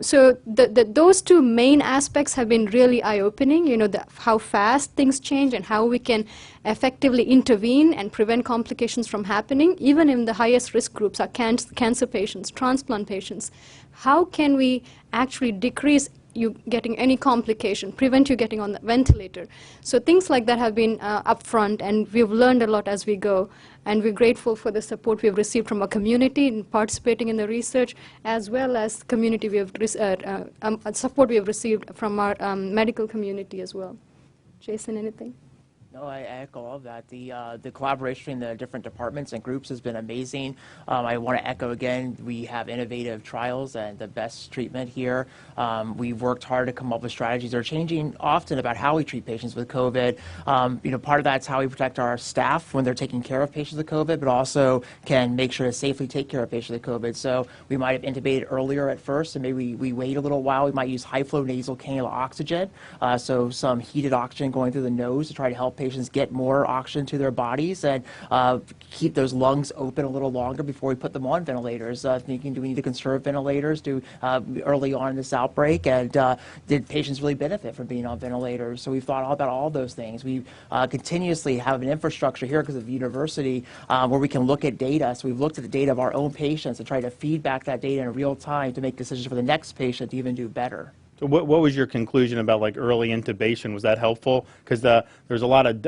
So those two main aspects have been really eye-opening, how fast things change and how we can effectively intervene and prevent complications from happening, even in the highest risk groups, our cancer patients, transplant patients. How can we actually decrease you getting any complication, prevent you getting on the ventilator? So things like that have been upfront, and we've learned a lot as we go. And we're grateful for the support we've received from our community in participating in the research, as well as community support we have received from our medical community as well. Jason, anything? No, I echo all of that. The collaboration in the different departments and groups has been amazing. I want to echo again, we have innovative trials and the best treatment here. We've worked hard to come up with strategies that are changing often about how we treat patients with COVID. Part of that's how we protect our staff when they're taking care of patients with COVID, but also can make sure to safely take care of patients with COVID. So we might have intubated earlier at first, and maybe we wait a little while. We might use high-flow nasal cannula oxygen, so some heated oxygen going through the nose to try to help patients get more oxygen to their bodies and keep those lungs open a little longer before we put them on ventilators. Thinking, do we need to conserve ventilators early on in this outbreak? And did patients really benefit from being on ventilators? So we've thought all about all those things. We continuously have an infrastructure here because of the university where we can look at data. So we've looked at the data of our own patients and tried to feed back that data in real time to make decisions for the next patient to even do better. So what was your conclusion about early intubation? Was that helpful? Because there's a lot of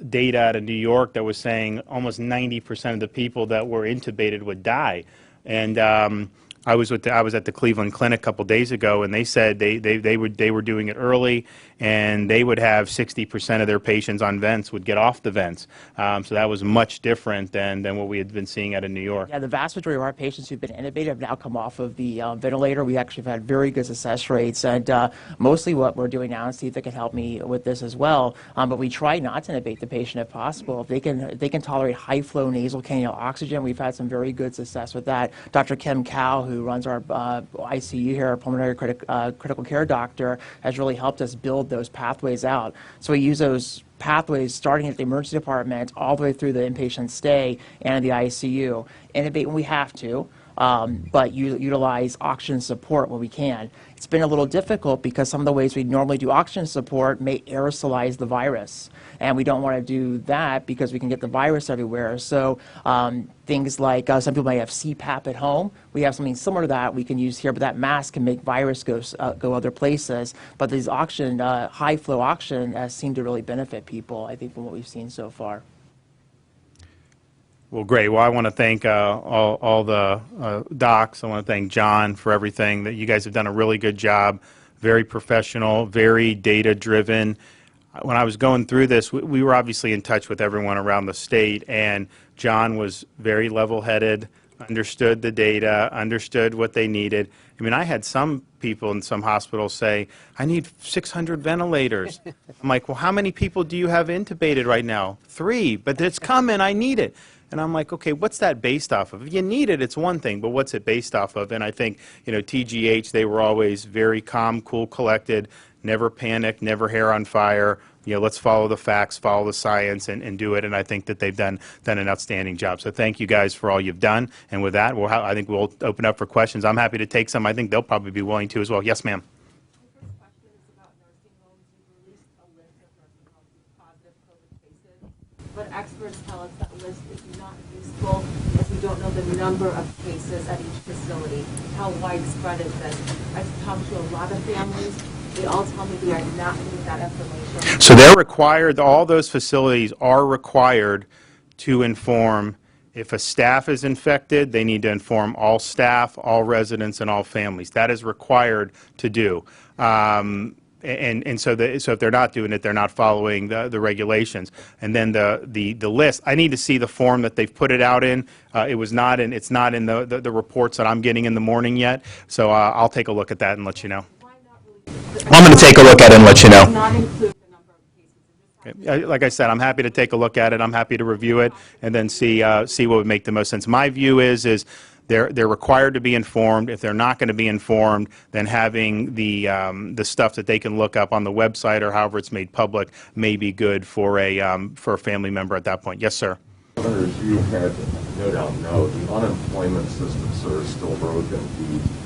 data out of New York that was saying almost 90% of the people that were intubated would die. And I was at the Cleveland Clinic a couple days ago, and they said they were doing it early, and they would have 60% of their patients on vents would get off the vents. So that was much different than what we had been seeing out of New York. Yeah, the vast majority of our patients who've been intubated have now come off of the ventilator. We actually have had very good success rates, and mostly what we're doing now, and Steve can help me with this as well, but we try not to intubate the patient if possible. If they can tolerate high-flow nasal cannula oxygen, we've had some very good success with that. Dr. Kim Cow, who runs our ICU here, our pulmonary critical care doctor, has really helped us build those pathways out. So we use those pathways starting at the emergency department all the way through the inpatient stay and the ICU. Intubate when we have to, but utilize oxygen support when we can. It's been a little difficult because some of the ways we normally do oxygen support may aerosolize the virus, and we don't want to do that because we can get the virus everywhere. So things like some people may have CPAP at home. We have something similar to that we can use here, but that mask can make virus go other places. But these oxygen, high-flow oxygen seem to really benefit people, I think, from what we've seen so far. Well, great. Well, I want to thank all the docs. I want to thank John for everything. That you guys have done a really good job, very professional, very data-driven. When I was going through this, we were obviously in touch with everyone around the state, and John was very level-headed, understood the data, understood what they needed. I mean, I had some people in some hospitals say, I need 600 ventilators. I'm like, well, how many people do you have intubated right now? 3, but it's coming, I need it. And I'm like, okay, what's that based off of? If you need it, it's one thing, but what's it based off of? And I think, TGH, they were always very calm, cool, collected. never panic, never hair on fire. You know, let's follow the facts, follow the science, and do it. And I think that they've done an outstanding job. So thank you guys for all you've done. And with that, I think we'll open up for questions. I'm happy to take some. I think they'll probably be willing to as well. Yes, ma'am. My first question is about nursing homes. You've released a list of nursing homes with positive COVID cases, but experts tell us that list is not useful as we don't know the number of cases at each facility. How widespread is this? I've talked to a lot of families. They all tell me they are not getting that information. So they're required, all those facilities are required to inform if a staff is infected, they need to inform all staff, all residents, and all families. That is required to do. So if they're not doing it, they're not following the regulations. And then the list, I need to see the form that they've put it out in. It's not in the reports that I'm getting in the morning yet. So I'll take a look at that and let you know. I'm going to take a look at it and let you know. Not include the number of cases. Like I said, I'm happy to take a look at it. I'm happy to review it and then see what would make the most sense. My view is they're required to be informed. If they're not going to be informed, then having the stuff that they can look up on the website or however it's made public may be good for a family member at that point. Yes, sir. Governor, as you had no doubt know, the unemployment systems are still broken.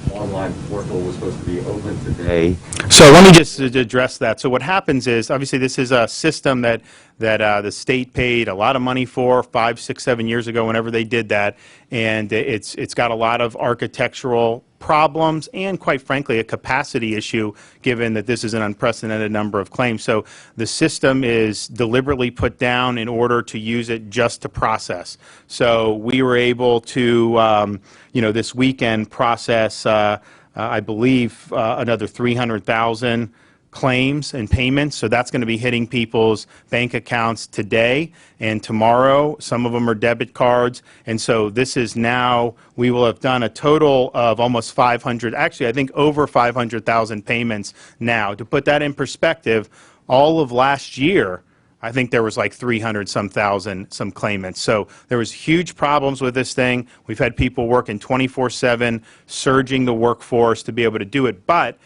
The online portal was supposed to be open today. So let me just address that. So what happens is, obviously, this is a system that the state paid a lot of money for 5, 6, 7 years ago, whenever they did that, and it's got a lot of architectural problems and, quite frankly, a capacity issue, given that this is an unprecedented number of claims. So the system is deliberately put down in order to use it just to process. So we were able to, this weekend process, I believe, another 300,000 claims and payments. So that's going to be hitting people's bank accounts today and tomorrow. Some of them are debit cards. And so this is now, we will have done a total of almost 500, actually I think over 500,000 payments now. To put that in perspective, all of last year, I think there was like 300-some thousand claimants. So there was huge problems with this thing. We've had people working 24/7, surging the workforce to be able to do it. But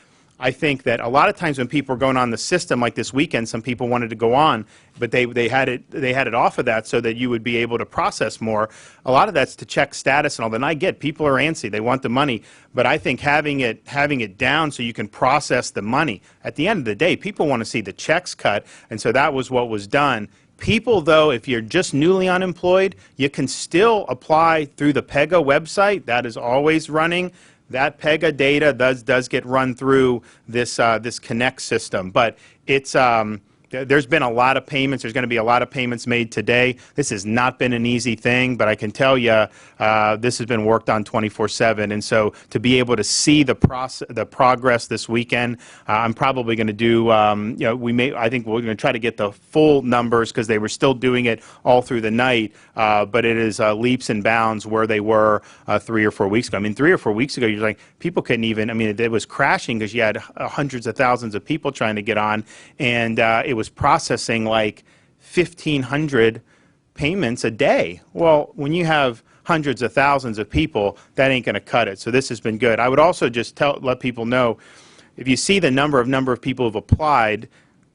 I think that a lot of times when people are going on the system, like this weekend, some people wanted to go on, but they had it off of that so that you would be able to process more. A lot of that's to check status and all that. And I get people are antsy, they want the money, but I think having it down so you can process the money. At the end of the day, people want to see the checks cut, and so that was what was done. People, though, if you're just newly unemployed, you can still apply through the PEGA website. That is always running. That PEGA data does get run through this Connect system, but it's there's been a lot of payments. There's going to be a lot of payments made today. This has not been an easy thing, but I can tell you this has been worked on 24/7. And so to be able to see the progress this weekend, I'm probably going to do. I think we're going to try to get the full numbers because they were still doing it all through the night. But it is leaps and bounds where they were 3 or 4 weeks ago. I mean, 3 or 4 weeks ago, you're like people couldn't even. I mean, it was crashing because you had hundreds of thousands of people trying to get on, and it was processing like 1,500 payments a day. Well, when you have hundreds of thousands of people, that ain't going to cut it. So this has been good. I would also just let people know, if you see the number of people who have applied,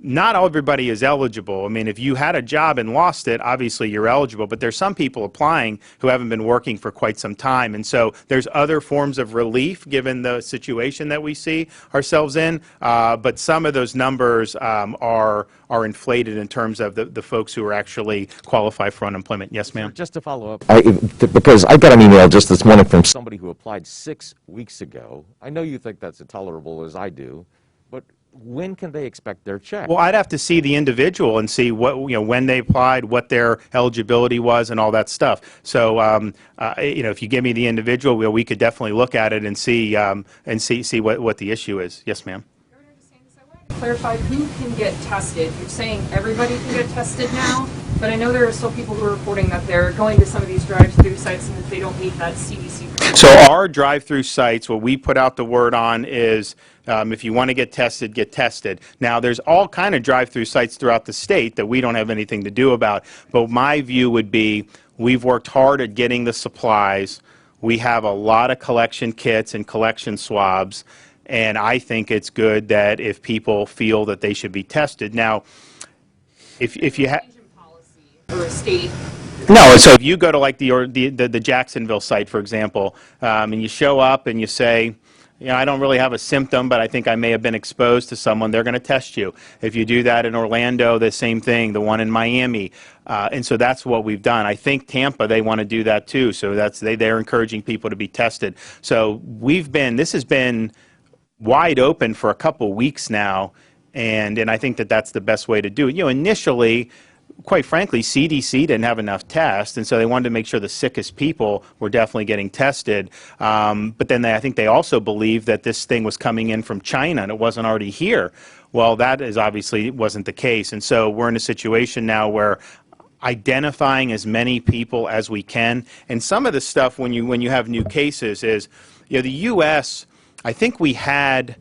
not everybody is eligible. I mean, if you had a job and lost it, obviously you're eligible, but there's some people applying who haven't been working for quite some time. And so there's other forms of relief given the situation that we see ourselves in, but some of those numbers are inflated in terms of the folks who are actually qualify for unemployment. Yes, ma'am? Just to follow up, because I got an email just this morning from somebody who applied 6 weeks ago. I know you think that's intolerable, as I do, but when can they expect their check? Well, I'd have to see the individual and see what when they applied, what their eligibility was, and all that stuff. So, if you give me the individual, we could definitely look at it and see what the issue is. Yes, ma'am. Governor DeSantis, I want to clarify who can get tested. You're saying everybody can get tested now, but I know there are still people who are reporting that they're going to some of these drive-through sites and that they don't meet that CDC. So our drive-through sites, what we put out the word on is, if you want to get tested, get tested. Now, there's all kind of drive-through sites throughout the state that we don't have anything to do about. But my view would be, we've worked hard at getting the supplies. We have a lot of collection kits and collection swabs. and I think it's good that if people feel that they should be tested. Now, if you have or a state. no, so if you go to like the Jacksonville site, for example, and you show up and you say, you know, I don't really have a symptom, but I think I may have been exposed to someone, they're going to test you. If you do that in Orlando, the same thing, the one in Miami. And so that's what we've done. I think Tampa, they want to do that too. So they're encouraging people to be tested. So this has been wide open for a couple weeks now, and I think that's the best way to do it. You know, initially, quite frankly, CDC didn't have enough tests, and so they wanted to make sure the sickest people were definitely getting tested. But then I think they also believed that this thing was coming in from China and it wasn't already here. Well, that is obviously wasn't the case, and so we're in a situation now where identifying as many people as we can, and some of the stuff when you have new cases is, you know, the U.S., I think we had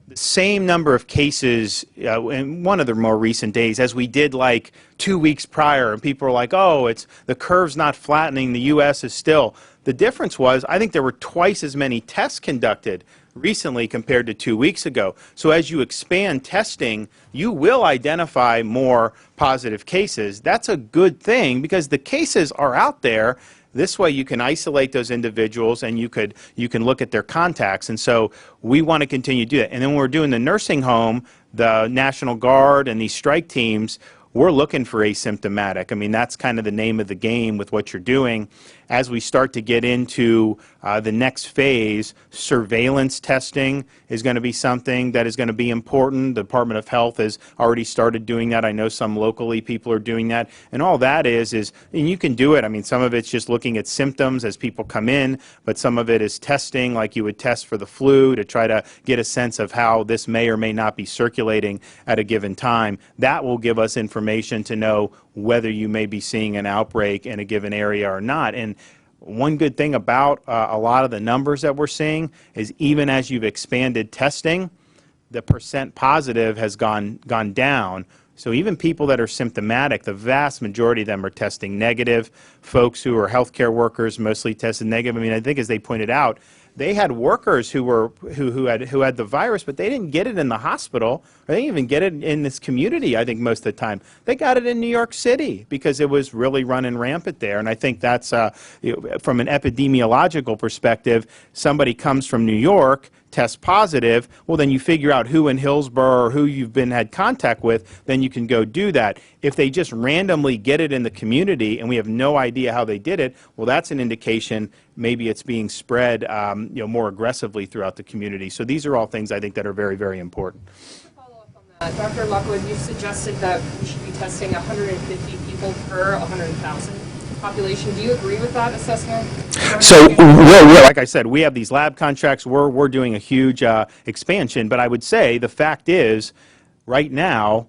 the same number of cases in one of the more recent days as we did like 2 weeks prior, and people were like, oh, the curve's not flattening, the U.S. is still. The difference was, I think there were twice as many tests conducted recently compared to 2 weeks ago. So as you expand testing, you will identify more positive cases. That's a good thing because the cases are out there. This way you can isolate those individuals and you can look at their contacts. And so we want to continue to do that. And then when we're doing the nursing home, the National Guard and these strike teams, we're looking for asymptomatic. I mean, that's kind of the name of the game with what you're doing. As we start to get into the next phase, surveillance testing is going to be something that is going to be important. The Department of Health has already started doing that. I know some locally people are doing that. And all that is and you can do it. I mean, some of it's just looking at symptoms as people come in, but some of it is testing like you would test for the flu to try to get a sense of how this may or may not be circulating at a given time. That will give us information to know whether you may be seeing an outbreak in a given area or not. And one good thing about a lot of the numbers that we're seeing is even as you've expanded testing, the percent positive has gone down. So even people that are symptomatic, the vast majority of them are testing negative. Folks who are healthcare workers mostly tested negative. I mean, I think as they pointed out, they had workers who had the virus, but they didn't get it in the hospital. Or they didn't even get it in this community, I think, most of the time. They got it in New York City because it was really running rampant there. And I think that's, from an epidemiological perspective, somebody comes from New York, tests positive, well, then you figure out who in Hillsborough or who you've had contact with, then you can go do that. If they just randomly get it in the community and we have no idea how they did it, well, that's an indication maybe it's being spread more aggressively throughout the community. So these are all things I think that are very, very important. To follow up on that, Dr. Lockwood, you suggested that we should be testing 150 people per 100,000 population. Do you agree with that assessment? So, like I said, we have these lab contracts. We're doing a huge expansion, but I would say the fact is, right now,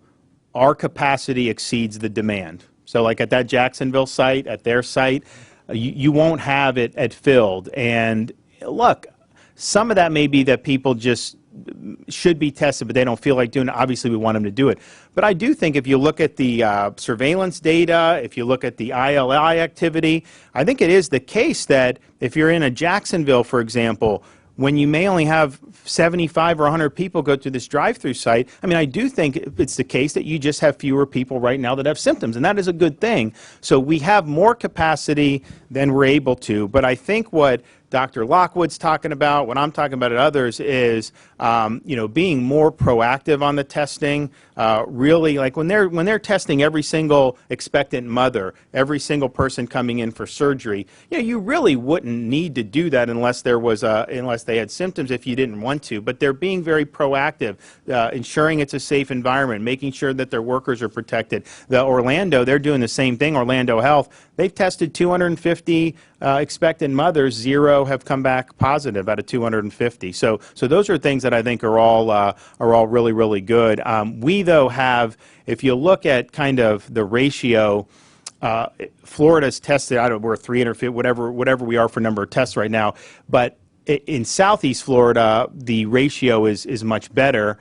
our capacity exceeds the demand. So like at that Jacksonville site, at their site, you won't have it filled. And look, some of that may be that people just should be tested, but they don't feel like doing it. Obviously, we want them to do it. But I do think if you look at the surveillance data, if you look at the ILI activity, I think it is the case that if you're in a Jacksonville, for example, when you may only have 75 or 100 people go to this drive-through site, I mean, I do think it's the case that you just have fewer people right now that have symptoms, and that is a good thing. So we have more capacity than we're able to, but I think what Dr. Lockwood's talking about, what I'm talking about at others is, being more proactive on the testing. Really, like when they're testing every single expectant mother, every single person coming in for surgery, you really wouldn't need to do that unless unless they had symptoms if you didn't want to. But they're being very proactive, ensuring it's a safe environment, making sure that their workers are protected. Orlando, they're doing the same thing. Orlando Health, they've tested 250 expectant mothers, 0 have come back positive out of 250. So those are things that I think are all really, really good. We though have, if you look at kind of the ratio, Florida's tested, I don't know, we're 350, whatever we are for number of tests right now, but in Southeast Florida, the ratio is much better.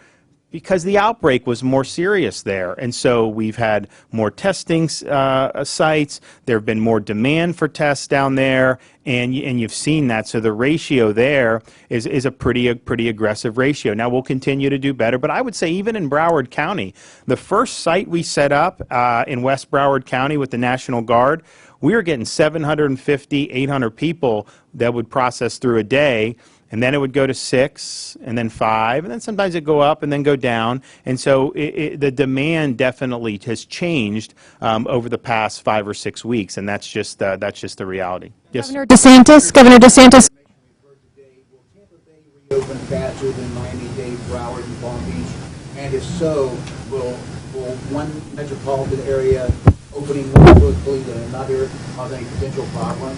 Because the outbreak was more serious there. And so we've had more testing sites, there have been more demand for tests down there, and you've seen that. So the ratio there is a pretty aggressive ratio. Now we'll continue to do better, but I would say even in Broward County, the first site we set up in West Broward County with the National Guard, we were getting 750, 800 people that would process through a day. And then it would go to 6, and then 5, and then sometimes it'd go up and then go down. And so the demand definitely has changed over the past 5 or 6 weeks, and that's just the reality. Yes. Governor DeSantis. Governor DeSantis. Will Tampa Bay reopen faster than Miami-Dade, Broward, and Palm Beach? And if so, will one metropolitan area opening more quickly than another cause any potential problem?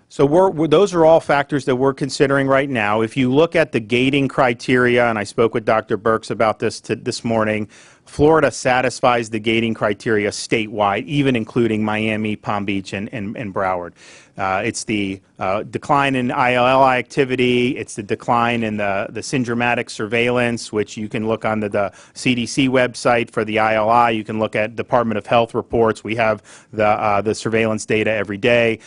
So those are all factors that we're considering right now. If you look at the gating criteria, and I spoke with Dr. Birx about this this morning, Florida satisfies the gating criteria statewide, even including Miami, Palm Beach, and Broward. It's the decline in ILL activity, it's the decline in the syndromatic surveillance, which you can look on the CDC website for the ILI. You can look at Department of Health reports. We have the surveillance data every day.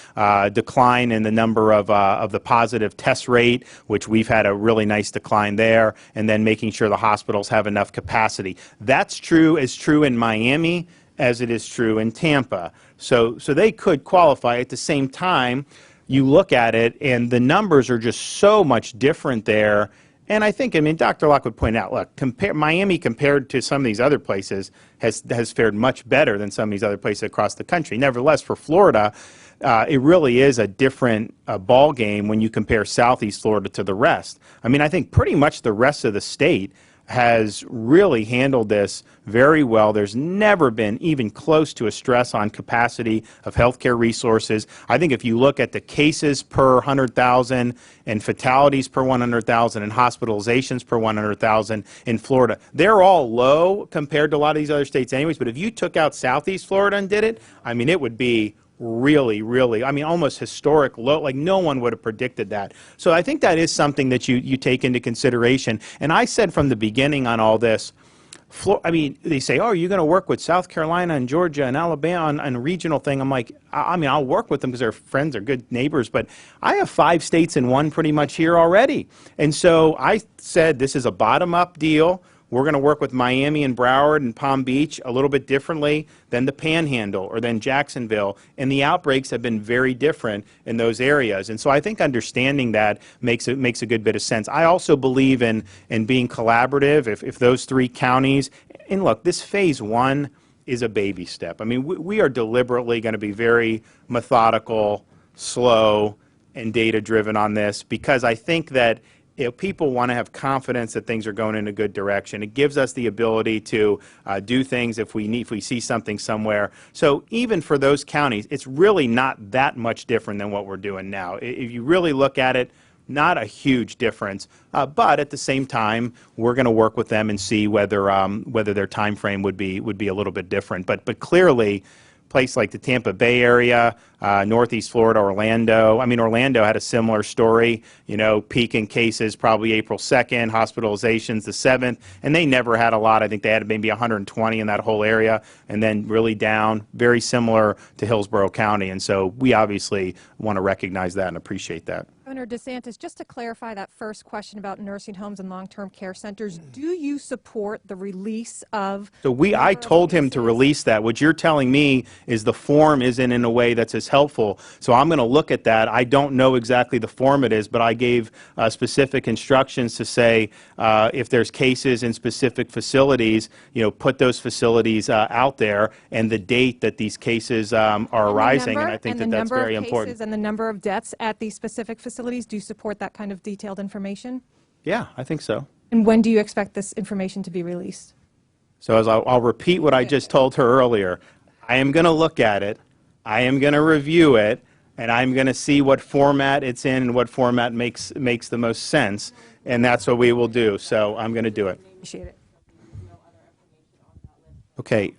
Decline in the number of the positive test rate, which we've had a really nice decline there, and then making sure the hospitals have enough capacity. That's true in Miami as it is true in Tampa. So they could qualify. At the same time, you look at it, and the numbers are just so much different there. And I mean, Dr. Locke would point out, look, Miami compared to some of these other places has fared much better than some of these other places across the country. Nevertheless, for Florida, it really is a different ball game when you compare Southeast Florida to the rest. I mean, I think pretty much the rest of the state has really handled this very well. There's never been even close to a stress on capacity of healthcare resources. I think if you look at the cases per 100,000 and fatalities per 100,000 and hospitalizations per 100,000 in Florida, they're all low compared to a lot of these other states anyways. But if you took out Southeast Florida and did it, I mean, it would be really, I mean, almost historic low. Like, no one would have predicted that. So I think that is something that you take into consideration. And I said from the beginning on all this, I mean, they say, oh, are you going to work with South Carolina and Georgia and Alabama on a regional thing? I'm like, I mean, I'll work with them because they're friends, they're good neighbors, but I have 5 states in one pretty much here already. And so I said, this is a bottom-up deal. We're going to work with Miami and Broward and Palm Beach a little bit differently than the Panhandle or than Jacksonville, and the outbreaks have been very different in those areas. And so I think understanding that makes a good bit of sense. I also believe in being collaborative. If those 3 counties, and look, this phase 1 is a baby step. I mean, we are deliberately going to be very methodical, slow, and data-driven on this, because I think that people want to have confidence that things are going in a good direction. It gives us the ability to do things if we see something somewhere. So even for those counties, it's really not that much different than what we're doing now. If you really look at it, not a huge difference. But at the same time, we're going to work with them and see whether their time frame would be a little bit different. But clearly, place like the Tampa Bay area, Northeast Florida, Orlando. I mean, Orlando had a similar story, you know, peak in cases probably April 2nd, hospitalizations the 7th, and they never had a lot. I think they had maybe 120 in that whole area, and then really down, very similar to Hillsborough County. And so we obviously want to recognize that and appreciate that. Governor DeSantis, just to clarify that first question about nursing homes and long-term care centers, do you support the release of... So I told him to release that. What you're telling me is the form isn't in a way that's as helpful. So I'm going to look at that. I don't know exactly the form it is, but I gave specific instructions to say if there's cases in specific facilities, you know, put those facilities out there and the date that these cases are arising. And I think that's very important. And the number of deaths at these specific facilities, do you support that kind of detailed information? Yeah, I think so. And when do you expect this information to be released? So as I'll repeat what I just told her earlier. I am going to look at it, I am going to review it, and I'm going to see what format it's in and what format makes the most sense, and that's what we will do. So I'm going to do it. Appreciate it. Okay,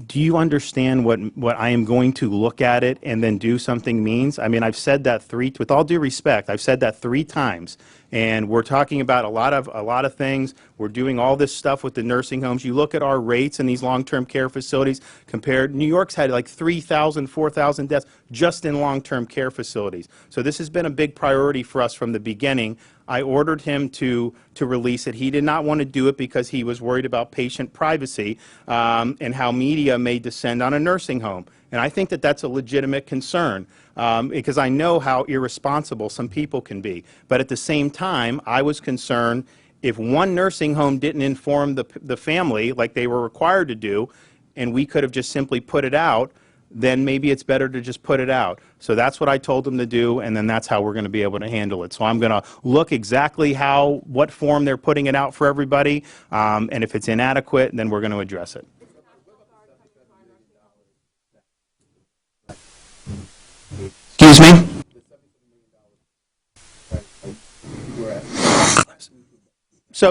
do you understand what I am going to look at it and then do something means? I mean, I've said that with all due respect, I've said that 3 times And we're talking about a lot of things. We're doing all this stuff with the nursing homes. You look at our rates in these long-term care facilities compared, New York's had like 3,000, 4,000 deaths just in long-term care facilities. So this has been a big priority for us from the beginning. I ordered him to release it. He did not want to do it because he was worried about patient privacy and how media may descend on a nursing home. And I think that that's a legitimate concern because I know how irresponsible some people can be. But at the same time, I was concerned if one nursing home didn't inform the family like they were required to do, and we could have just simply put it out, then maybe it's better to just put it out. So that's what I told them to do, and then that's how we're going to be able to handle it. So I'm going to look exactly what form they're putting it out for everybody, and if it's inadequate, then we're going to address it. Excuse me? So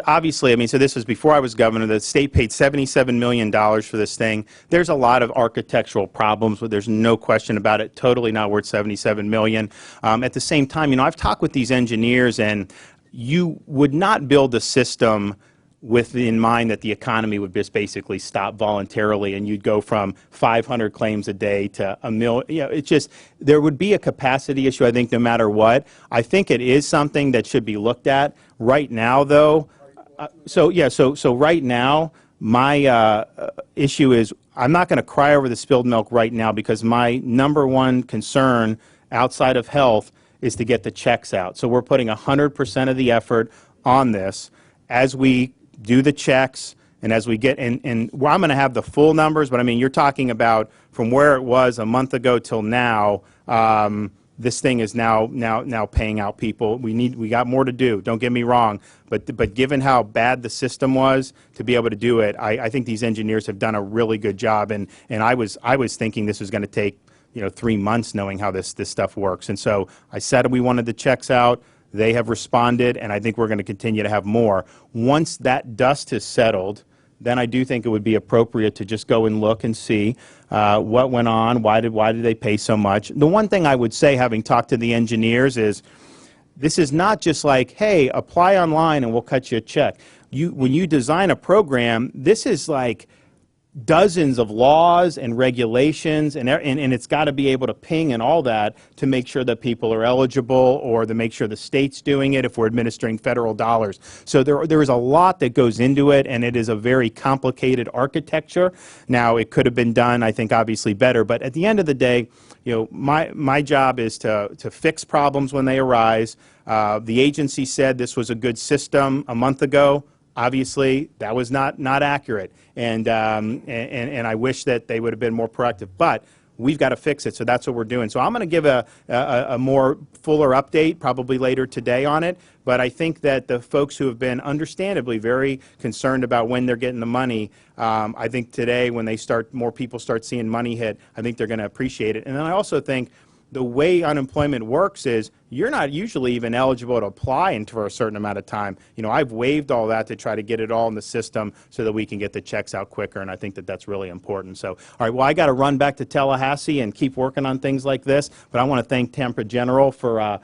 obviously, I mean, so this was before I was governor. The state paid $77 million for this thing. There's a lot of architectural problems, but there's no question about it. Totally not worth $77 million. At the same time, you know, I've talked with these engineers, and you would not build a system with in mind that the economy would just basically stop voluntarily and you'd go from 500 claims a day to a million. You know, it's just, there would be a capacity issue, I think, no matter what. I think it is something that should be looked at. Right now, though, so right now, my issue is I'm not going to cry over the spilled milk right now because my number one concern outside of health is to get the checks out. So we're putting 100% of the effort on this as we do the checks and as we get, and well, I'm going to have the full numbers, but I mean, you're talking about from where it was a month ago till now, this thing is now paying out people. We got more to do, don't get me wrong, but given how bad the system was to be able to do it, I think these engineers have done a really good job, and I was thinking this was going to take, you know, 3 months knowing how this stuff works. And so I said we wanted the checks out. They have responded, and I think we're going to continue to have more. Once that dust has settled, then I do think it would be appropriate to just go and look and see what went on, why did they pay so much. The one thing I would say, having talked to the engineers, is this is not just like, hey, apply online and we'll cut you a check. When you design a program, this is like dozens of laws and regulations, and it's got to be able to ping and all that to make sure that people are eligible, or to make sure the state's doing it if we're administering federal dollars. So there is a lot that goes into it, and it is a very complicated architecture. Now, it could have been done, I think, obviously better, but at the end of the day, you know, my job is to fix problems when they arise. The agency said this was a good system a month ago. Obviously, that was not accurate, and I wish that they would have been more proactive. But we've got to fix it, so that's what we're doing. So I'm going to give a more fuller update probably later today on it. But I think that the folks who have been understandably very concerned about when they're getting the money, I think today when more people start seeing money hit, I think they're going to appreciate it. And then I also think the way unemployment works is you're not usually even eligible to apply for a certain amount of time. You know, I've waived all that to try to get it all in the system so that we can get the checks out quicker, and I think that that's really important. So, all right, well, I got to run back to Tallahassee and keep working on things like this, but I want to thank Tampa General for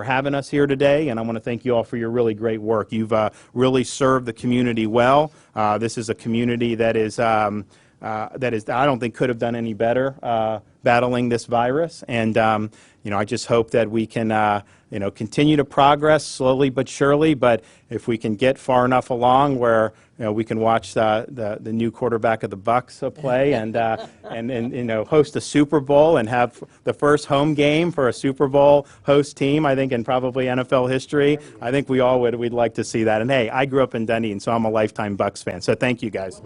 having us here today, and I want to thank you all for your really great work. You've really served the community well. This is a community that I don't think could have done any better battling this virus, and you know, I just hope that we can you know, continue to progress slowly but surely. But if we can get far enough along where, you know, we can watch the new quarterback of the Bucs play and you know, host a Super Bowl and have the first home game for a Super Bowl host team, I think in probably NFL history, I think we'd like to see that. And hey, I grew up in Dunedin, so I'm a lifetime Bucs fan. So thank you guys.